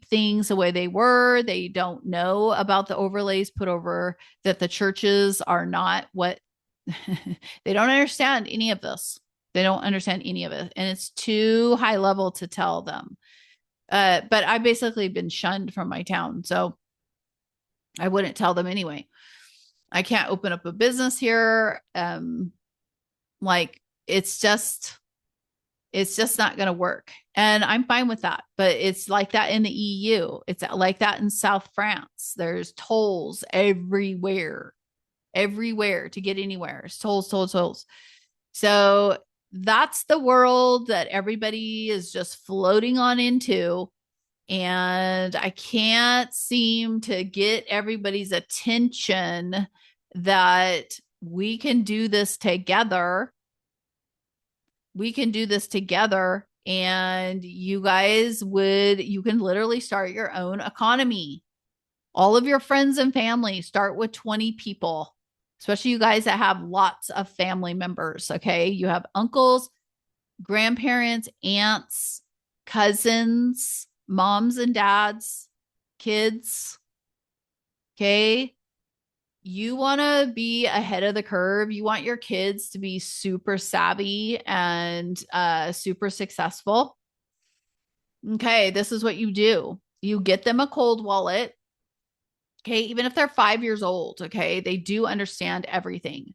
things the way they were. They don't know about the overlays put over, that the churches are not what they don't understand any of this. They don't understand any of it, and it's too high level to tell them. But I've basically been shunned from my town, so I wouldn't tell them anyway. I can't open up a business here. Like it's just not going to work. And I'm fine with that. But it's like that in the EU. It's like that in South France. There's tolls everywhere to get anywhere. It's tolls. So that's the world that everybody is just floating on into. And I can't seem to get everybody's attention that we can do this together. And you can literally start your own economy. All of your friends and family, start with 20 people, especially you guys that have lots of family members. Okay. You have uncles, grandparents, aunts, cousins, moms and dads, kids. Okay. You want to be ahead of the curve. You want your kids to be super savvy and super successful. Okay, this is what you do. You get them a cold wallet. Okay, even if they're 5 years old, okay, they do understand everything.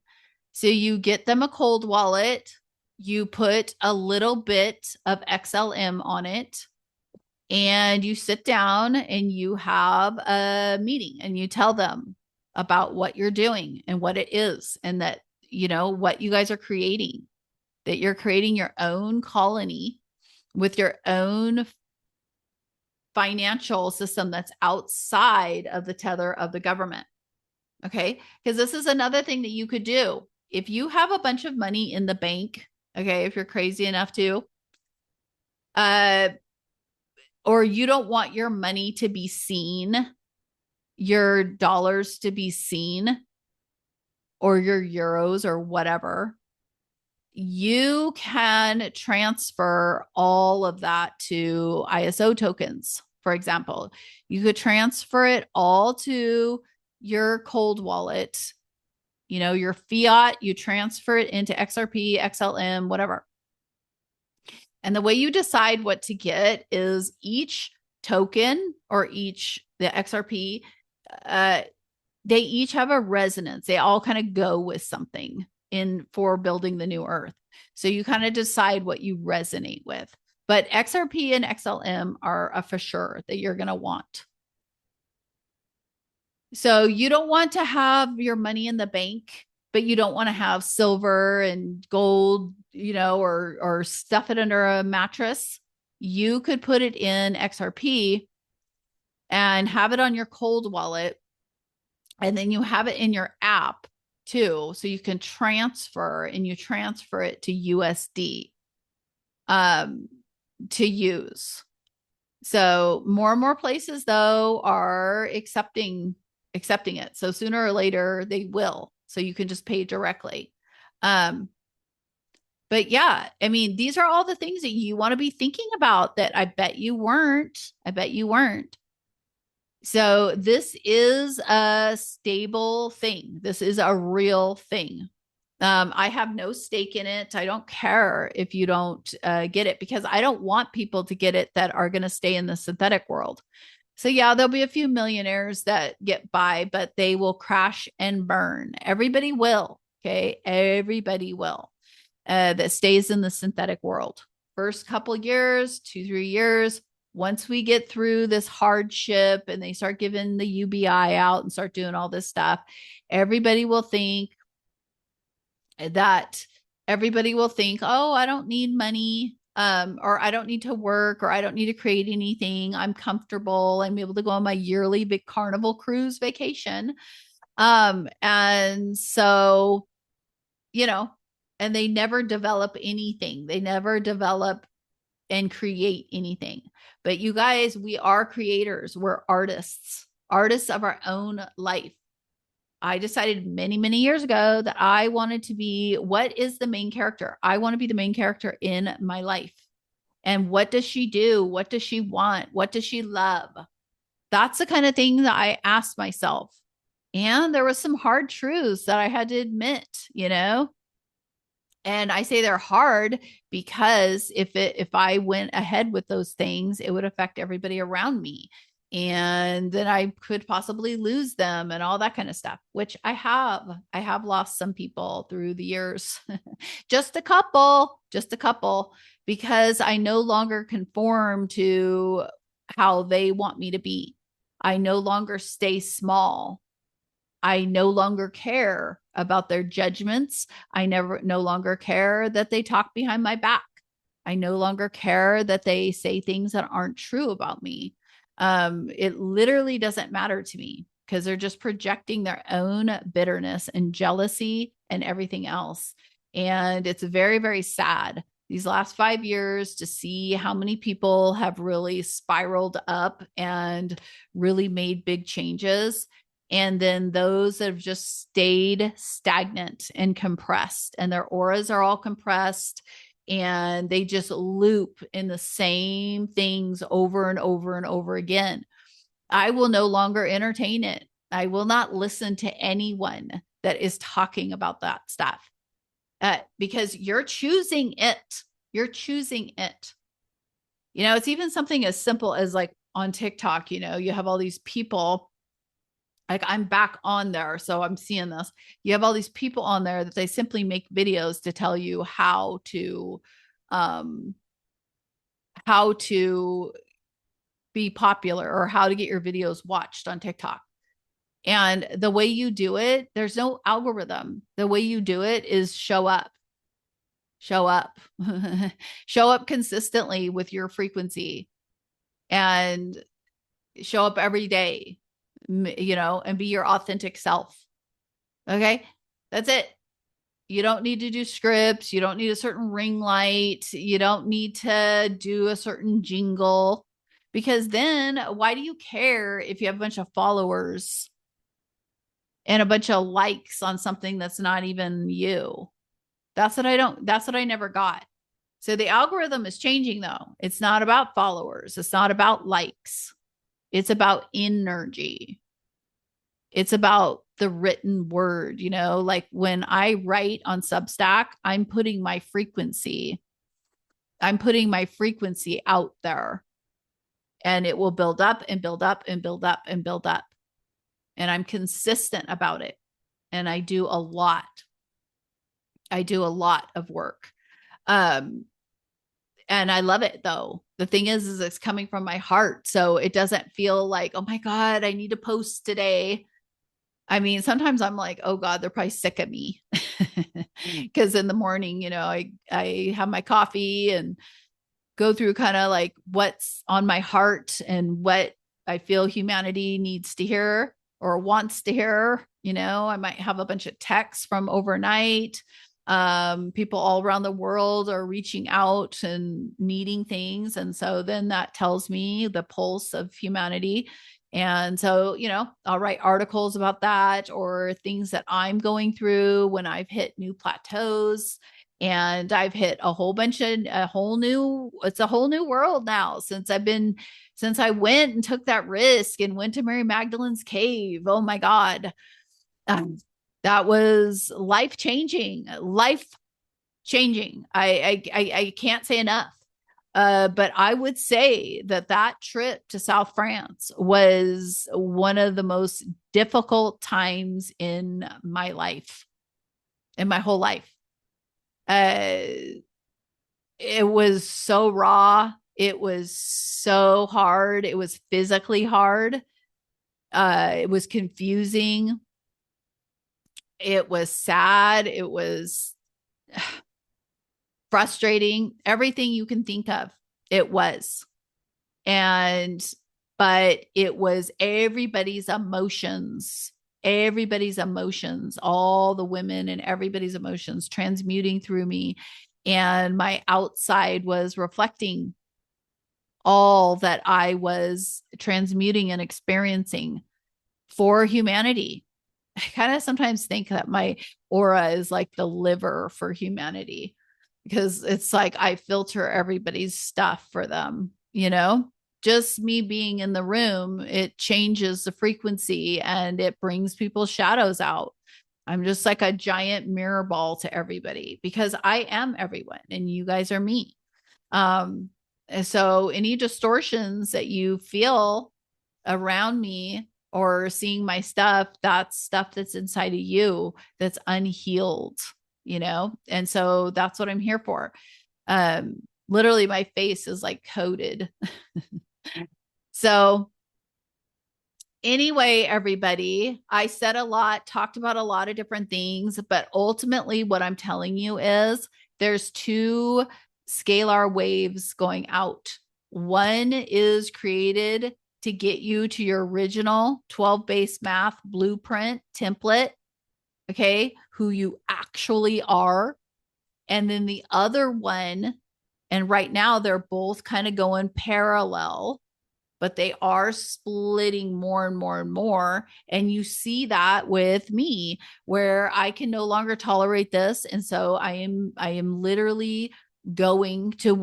So you get them a cold wallet. You put a little bit of XLM on it, and you sit down and you have a meeting and you tell them about what you're doing and what it is, and that, what you guys are creating, that you're creating your own colony with your own financial system that's outside of the tether of the government. Okay. Because this is another thing that you could do. If you have a bunch of money in the bank, okay, if you're crazy enough to, or you don't want your money to be seen, your dollars to be seen, or your euros or whatever, you can transfer all of that to ISO tokens. For example, you could transfer it all to your cold wallet, your fiat, you transfer it into XRP, XLM, whatever. And the way you decide what to get is each token or the XRP, they each have a resonance. They all kind of go with something for building the new earth. So you kind of decide what you resonate with. But XRP and XLM are a for sure that you're going to want. So you don't want to have your money in the bank, but you don't want to have silver and gold, or stuff it under a mattress. You could put it in XRP and have it on your cold wallet. And then you have it in your app too. So you can transfer it to USD to use. So more and more places though are accepting it. So sooner or later they will. So you can just pay directly. But yeah, I mean, these are all the things that you want to be thinking about that I bet you weren't. So this is a stable thing. This is a real thing. I have no stake in it. I don't care if you don't get it, because I don't want people to get it that are going to stay in the synthetic world. So yeah, there'll be a few millionaires that get by, but they will crash and burn. Everybody will. Okay. Everybody will that stays in the synthetic world. First couple years, 2-3 years. Once we get through this hardship and they start giving the UBI out and start doing all this stuff, everybody will think, oh, I don't need money, or I don't need to work, or I don't need to create anything. I'm comfortable. I'm able to go on my yearly big Carnival cruise vacation. And so, and they never develop anything. They never develop and create anything. But you guys, we are creators. We're artists of our own life. I decided many, many years ago that I wanted to be, what is the main character? I want to be the main character in my life. And what does she do? What does she want? What does she love? That's the kind of thing that I asked myself. And there was some hard truths that I had to admit, And I say they're hard because if I went ahead with those things, it would affect everybody around me. And then I could possibly lose them and all that kind of stuff, which I have lost some people through the years, just a couple, because I no longer conform to how they want me to be. I no longer stay small. I no longer care about their judgments. I no longer care that they talk behind my back. I no longer care that they say things that aren't true about me. It literally doesn't matter to me because they're just projecting their own bitterness and jealousy and everything else. And it's very, very sad these last 5 years to see how many people have really spiraled up and really made big changes. And then those that have just stayed stagnant and compressed, and their auras are all compressed, and they just loop in the same things over and over and over again. I will no longer entertain it. I will not listen to anyone that is talking about that stuff because you're choosing it. You're choosing it. It's even something as simple as like on TikTok, you have all these people. Like I'm back on there, so I'm seeing this. You have all these people on there that they simply make videos to tell you how to be popular or how to get your videos watched on TikTok. And the way you do it, there's no algorithm. The way you do it is show up. Show up. Show up consistently with your frequency and show up every day. And be your authentic self. Okay. That's it. You don't need to do scripts. You don't need a certain ring light. You don't need to do a certain jingle, because then why do you care if you have a bunch of followers and a bunch of likes on something that's not even you? That's what I never got. So the algorithm is changing though. It's not about followers. It's not about likes. It's about energy. It's about the written word, like when I write on Substack, I'm putting my frequency I'm putting my frequency out there, and it will build up and build up and build up and build up. And I'm consistent about it. And I do a lot. I do a lot of work. And I love it though. The thing is it's coming from my heart. So it doesn't feel like, oh my God, I need to post today. I mean, sometimes I'm like, oh God, they're probably sick of me. Because in the morning, I have my coffee and go through kind of like what's on my heart and what I feel humanity needs to hear or wants to hear. I might have a bunch of texts from overnight. People all around the world are reaching out and needing things. And so then that tells me the pulse of humanity. And so, I'll write articles about that or things that I'm going through when I've hit new plateaus. And I've hit it's a whole new world now since I went and took that risk and went to Mary Magdalene's cave. Oh my God. That was life changing. I can't say enough. But I would say that trip to South France was one of the most difficult times in my life, in my whole life. It was so raw. It was so hard. It was physically hard. It was confusing. It was sad. It was frustrating. Everything you can think of, it was. But it was everybody's emotions, all the women and everybody's emotions transmuting through me. And my outside was reflecting all that I was transmuting and experiencing for humanity. I kind of sometimes think that my aura is like the liver for humanity because it's like I filter everybody's stuff for them, just me being in the room, it changes the frequency and it brings people's shadows out. I'm just like a giant mirror ball to everybody because I am everyone and you guys are me. So any distortions that you feel around me or seeing my stuff, that's stuff that's inside of you that's unhealed, and so that's what I'm here for. Literally my face is like coated. So anyway, everybody, I said a lot, talked about a lot of different things, but ultimately what I'm telling you is there's two scalar waves going out. One is created to get you to your original 12 base math blueprint template, okay, who you actually are. And then the other one, and right now they're both kind of going parallel, but they are splitting more and more and more. And you see that with me where I can no longer tolerate this. And so I am literally going to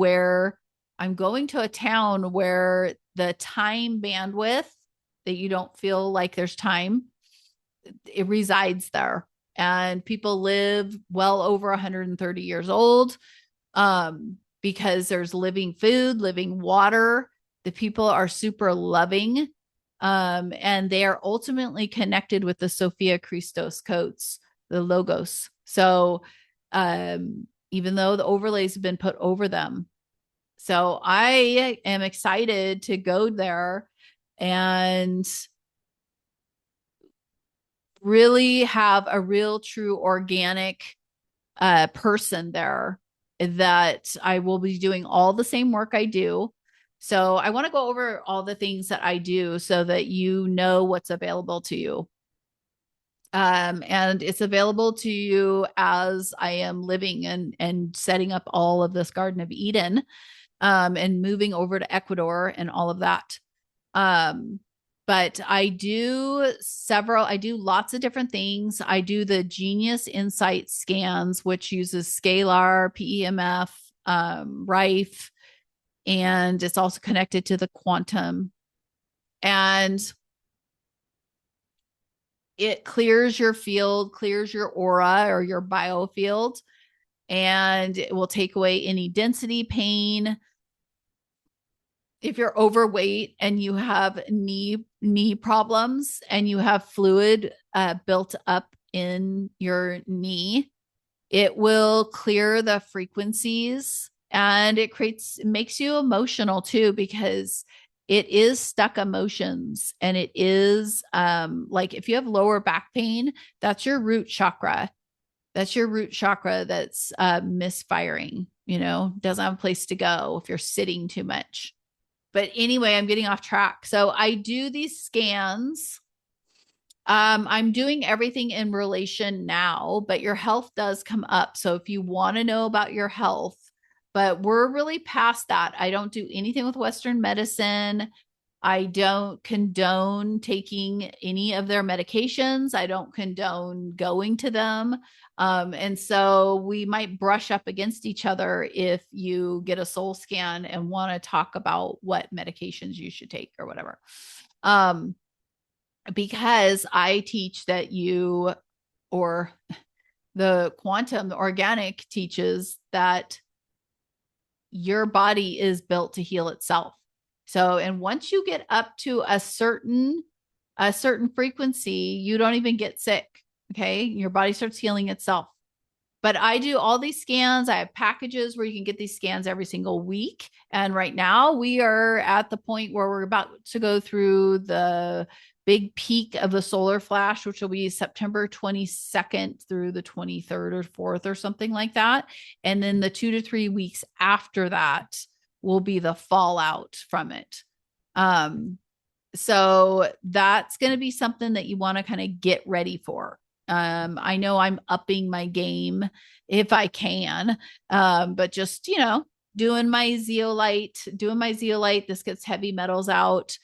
a town where the time bandwidth that you don't feel like there's time, it resides there. And people live well over 130 years old because there's living food, living water. The people are super loving, and they are ultimately connected with the Sophia Christos codes, the logos. So even though the overlays have been put over them. So I am excited to go there and really have a real, true, organic person there that I will be doing all the same work I do. So I want to go over all the things that I do so that you know what's available to you. And it's available to you as I am living and setting up all of this Garden of Eden, and moving over to Ecuador and all of that. But I do lots of different things. I do the Genius Insight scans, which uses scalar, PEMF, Rife, and it's also connected to the quantum. And it clears your field, clears your aura or your biofield. and it will take away any density pain. If you're overweight and you have knee problems and you have fluid built up in your knee, it will clear the frequencies, and it makes you emotional too, because it is stuck emotions. And it is like if you have lower back pain, that's your root chakra. That's your root chakra that's misfiring, doesn't have a place to go if you're sitting too much. But anyway, I'm getting off track. So I do these scans. I'm doing everything in relation now, but your health does come up. So if you want to know about your health, but we're really past that. I don't do anything with Western medicine. I don't condone taking any of their medications. I don't condone going to them. And so we might brush up against each other if you get a soul scan and want to talk about what medications you should take or whatever. Because I teach that or the quantum, the organic teaches that your body is built to heal itself. So, and once you get up to a certain frequency, you don't even get sick. Okay. Your body starts healing itself. But I do all these scans. I have packages where you can get these scans every single week. And right now we are at the point where we're about to go through the big peak of the solar flash, which will be September 22nd through the 23rd or 4th or something like that. And then the 2 to 3 weeks after that will be the fallout from it. So that's going to be something that you want to kind of get ready for. I know I'm upping my game if I can, but just, doing my zeolite, this gets heavy metals out,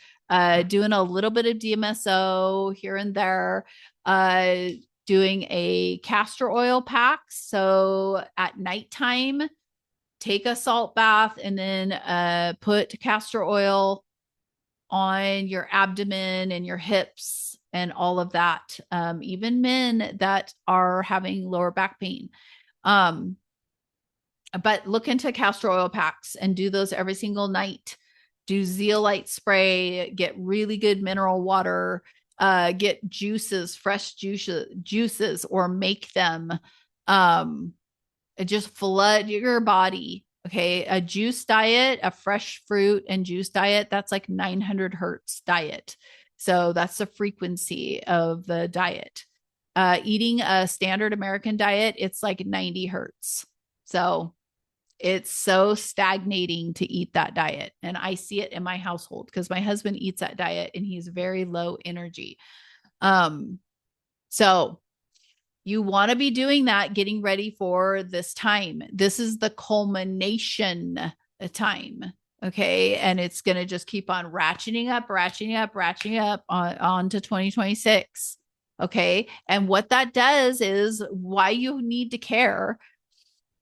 doing a little bit of DMSO here and there, doing a castor oil pack. So at nighttime, take a salt bath and then put castor oil on your abdomen and your hips and all of that. Even men that are having lower back pain. But look into castor oil packs and do those every single night. Do zeolite spray, get really good mineral water, get fresh juices, or make them. Just flood your body. Okay. A juice diet, a fresh fruit and juice diet, that's like 900 hertz diet. So that's the frequency of the diet. Eating a standard American diet, it's like 90 hertz. So it's so stagnating to eat that diet. And I see it in my household because my husband eats that diet and he's very low energy. So you want to be doing that, getting ready for this time. This is the culmination time. Okay. And it's going to just keep on ratcheting up on to 2026. Okay. And what that does is why you need to care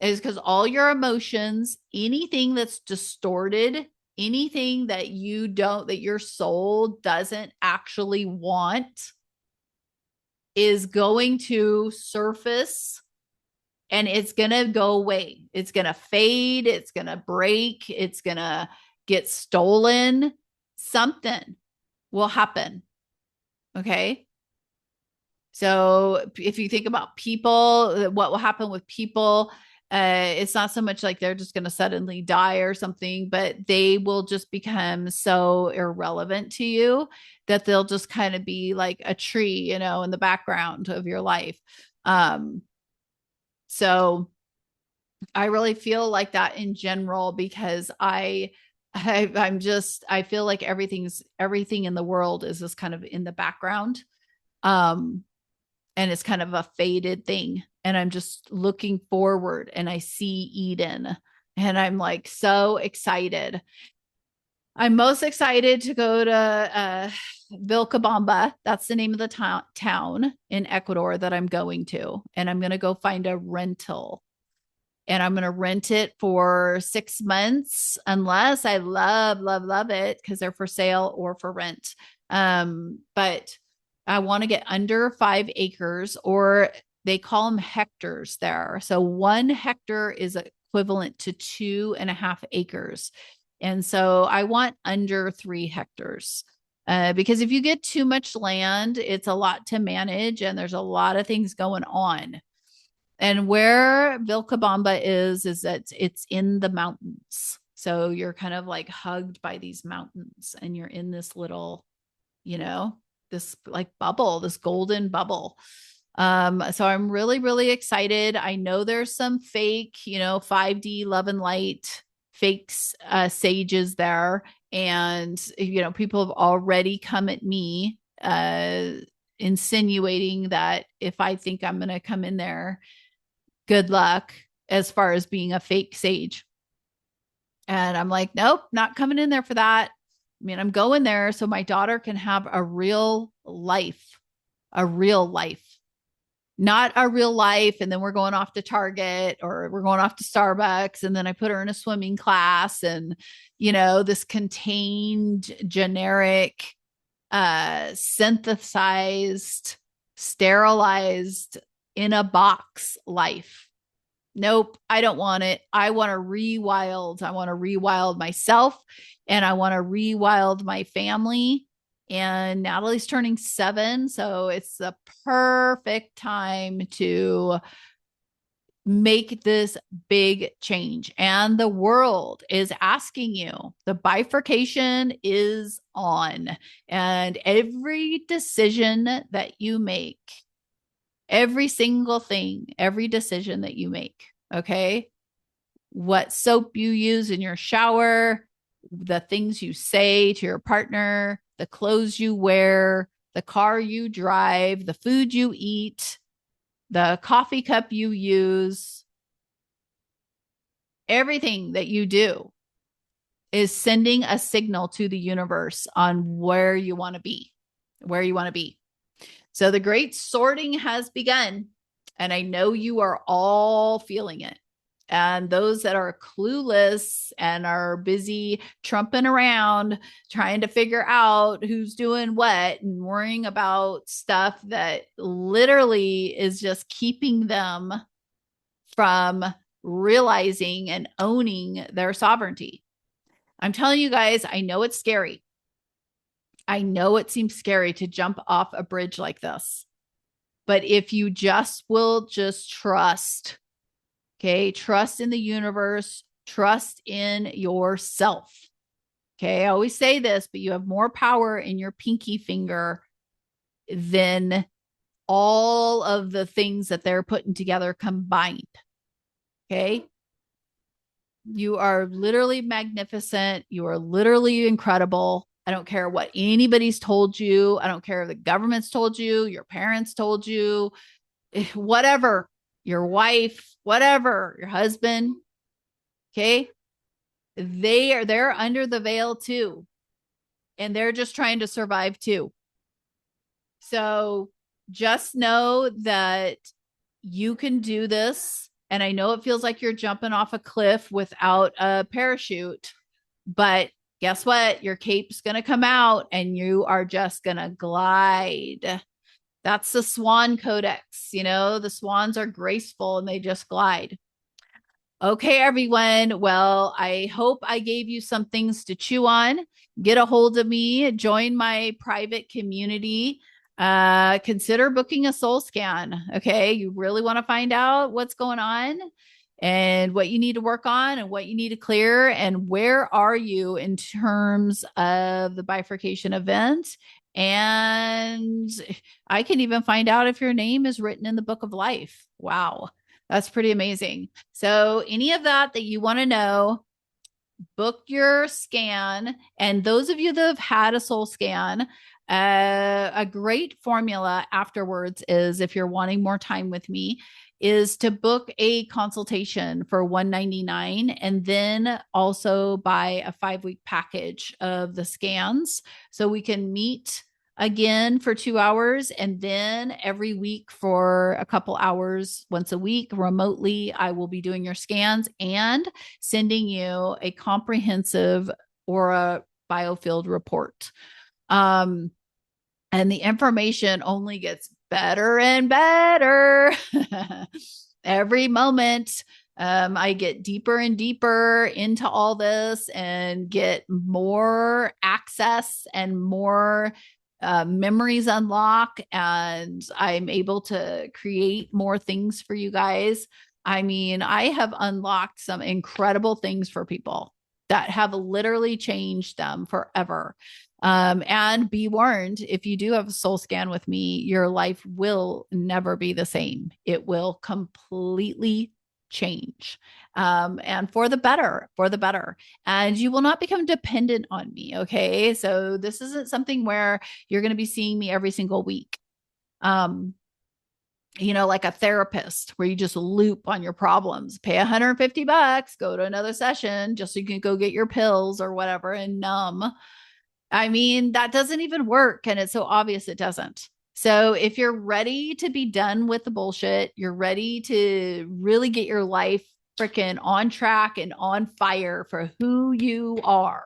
is because all your emotions, anything that's distorted, anything that that your soul doesn't actually want, is going to surface and it's going to go away. It's going to fade. It's going to break. It's going to get stolen. Something will happen. Okay. So if you think about people, what will happen with people, it's not so much like they're just going to suddenly die or something, but they will just become so irrelevant to you that they'll just kind of be like a tree, in the background of your life. So I really feel like that in general, because I feel like everything in the world is just kind of in the background. And it's kind of a faded thing. And I'm just looking forward and I see Eden and I'm like so excited. I'm most excited to go to Vilcabamba. That's the name of the town in Ecuador that I'm going to. And I'm going to go find a rental. And I'm going to rent it for 6 months unless I love it because they're for sale or for rent. But I want to get under 5 acres, or They call them hectares there. So 1 hectare is equivalent to 2.5 acres. And so I want under 3 hectares. Because if you get too much land, it's a lot to manage and there's a lot of things going on. And where Vilcabamba is that it's in the mountains. So you're kind of like hugged by these mountains and you're in this little, this like bubble, this golden bubble. So I'm really, really excited. I know there's some fake, 5D love and light fakes, sages there. And, people have already come at me, insinuating that if I think I'm going to come in there, good luck as far as being a fake sage. And I'm like, nope, not coming in there for that. I mean, I'm going there so my daughter can have a real life, not a real life. And then we're going off to Target or we're going off to Starbucks. And then I put her in a swimming class and, this contained, generic, synthesized, sterilized in a box life. Nope, I don't want it. I want to rewild. I want to rewild myself and I want to rewild my family. And Natalie's turning 7. So it's the perfect time to make this big change. And the world is asking you. The bifurcation is on. And every decision that you make, every single thing, every decision that you make, okay? What soap you use in your shower, the things you say to your partner, the clothes you wear, the car you drive, the food you eat, the coffee cup you use, everything that you do is sending a signal to the universe on where you want to be, So the great sorting has begun, and I know you are all feeling it. And those that are clueless and are busy trumping around, trying to figure out who's doing what and worrying about stuff that literally is just keeping them from realizing and owning their sovereignty. I'm telling you guys, I know it's scary. I know it seems scary to jump off a bridge like this. But if you will trust, okay, trust in the universe, trust in yourself. Okay, I always say this, but you have more power in your pinky finger than all of the things that they're putting together combined. Okay. You are literally magnificent. You are literally incredible. I don't care what anybody's told you. I don't care if the government's told you, your parents told you, whatever, your wife, whatever, your husband. Okay. They're under the veil too. And they're just trying to survive too. So just know that you can do this. And I know it feels like you're jumping off a cliff without a parachute, but guess what? Your cape's going to come out and you are just going to glide. That's the swan codex. The swans are graceful and they just glide. Okay, everyone. Well, I hope I gave you some things to chew on. Get a hold of me, join my private community. Consider booking a soul scan. Okay. You really want to find out what's going on and what you need to work on and what you need to clear and where are you in terms of the bifurcation event. And I can even find out if your name is written in the book of life. Wow. That's pretty amazing. So any of that you want to know, book your scan. And those of you that have had a soul scan, a great formula afterwards is, if you're wanting more time with me, is to book a consultation for $199 and then also buy a 5-week package of the scans so we can meet again for 2 hours. And then every week for a couple hours, once a week remotely, I will be doing your scans and sending you a comprehensive aura biofield report. And the information only gets better and better. Every moment, I get deeper and deeper into all this and get more access and more memories unlock, and I'm able to create more things for you guys. I mean, I have unlocked some incredible things for people that have literally changed them forever. And be warned, if you do have a soul scan with me, your life will never be the same. It will completely change. And for the better, for the better. And you will not become dependent on me. Okay. So this isn't something where you're going to be seeing me every single week. Like a therapist where you just loop on your problems, pay $150, go to another session just so you can go get your pills or whatever and numb. I mean, that doesn't even work. And it's so obvious it doesn't. So if you're ready to be done with the bullshit, you're ready to really get your life freaking on track and on fire for who you are,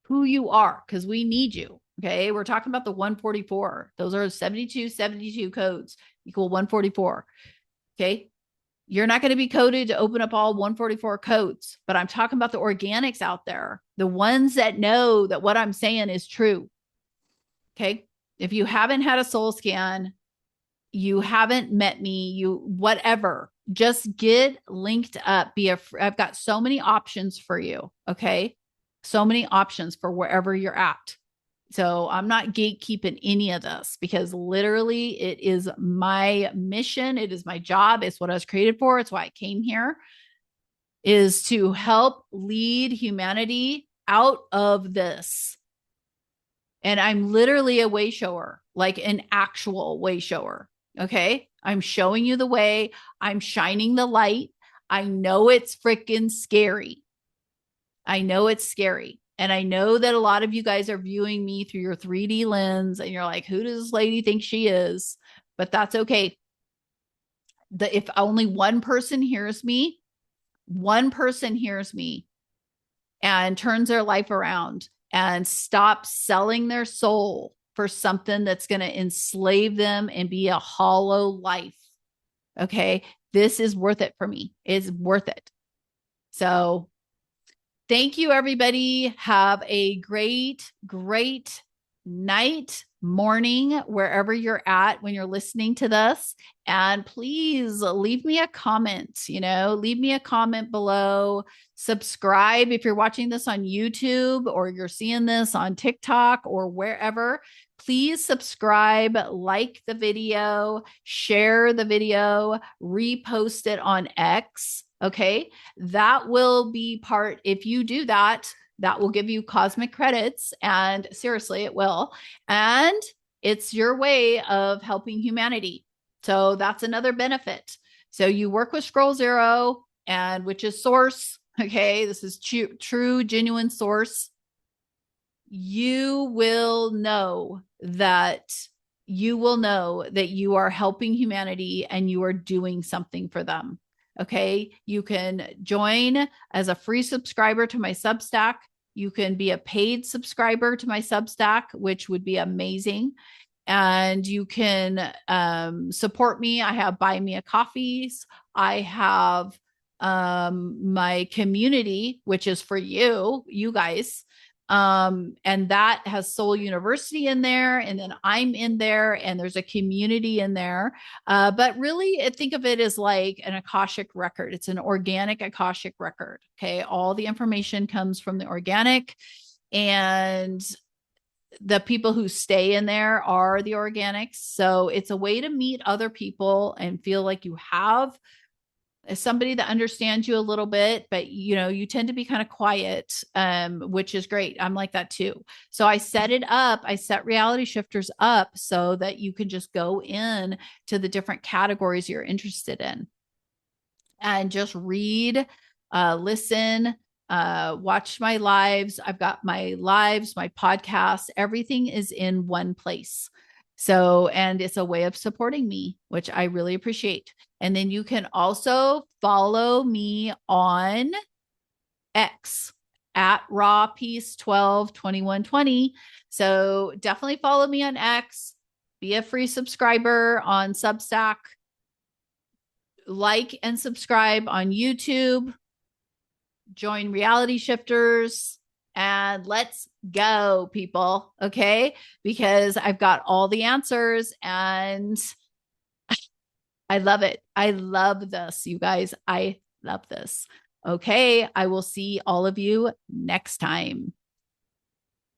because we need you. Okay. We're talking about the 144. Those are 72 codes equal 144. Okay. You're not going to be coded to open up all 144 codes, but I'm talking about the organics out there, the ones that know that what I'm saying is true. Okay. If you haven't had a soul scan, you haven't met me, whatever, just get linked up. I've got so many options for you. Okay. So many options for wherever you're at. So I'm not gatekeeping any of this because literally it is my mission. It is my job. It's what I was created for. It's why I came here, is to help lead humanity out of this. And I'm literally a way shower, like an actual way shower. Okay. I'm showing you the way. I'm shining the light. I know it's freaking scary. I know it's scary. And I know that a lot of you guys are viewing me through your 3D lens and you're like, who does this lady think she is? But that's okay. If only one person hears me and turns their life around and stops selling their soul for something that's going to enslave them and be a hollow life. Okay. This is worth it for me. It's worth it. So thank you, everybody. Have a great, great night, morning, wherever you're at when you're listening to this. And please leave me a comment, leave me a comment below. Subscribe if you're watching this on YouTube or you're seeing this on TikTok or wherever. Please subscribe, like the video, share the video, repost it on X. Okay. That will be part. If you do that, that will give you cosmic credits. And seriously, it will. And it's your way of helping humanity. So that's another benefit. So you work with Scroll Zero, and which is source. Okay. This is true, genuine source. You will know that you are helping humanity and you are doing something for them. Okay. You can join as a free subscriber to my Substack. You can be a paid subscriber to my Substack, which would be amazing. And you can support me. I have Buy Me a Coffees. I have my community, which is for you guys. And that has Soul University in there. And then I'm in there and there's a community in there. But really think of it as like an Akashic record. It's an organic Akashic record. Okay. All the information comes from the organic, and the people who stay in there are the organics. So it's a way to meet other people and feel like you have somebody that understands you a little bit, but you tend to be kind of quiet, which is great. I'm like that too. So I set reality shifters up so that you can just go in to the different categories you're interested in and just read, listen, watch my lives. I've got my lives, my podcasts, everything is in one place. So, and it's a way of supporting me, which I really appreciate. And then you can also follow me on X at rawpeace122120. So definitely follow me on X. be a free subscriber on Substack, like and subscribe on YouTube, join Reality Shifters, and let's go, people. Okay. Because I've got all the answers and I love it. I love this, you guys. I love this. Okay. I will see all of you next time.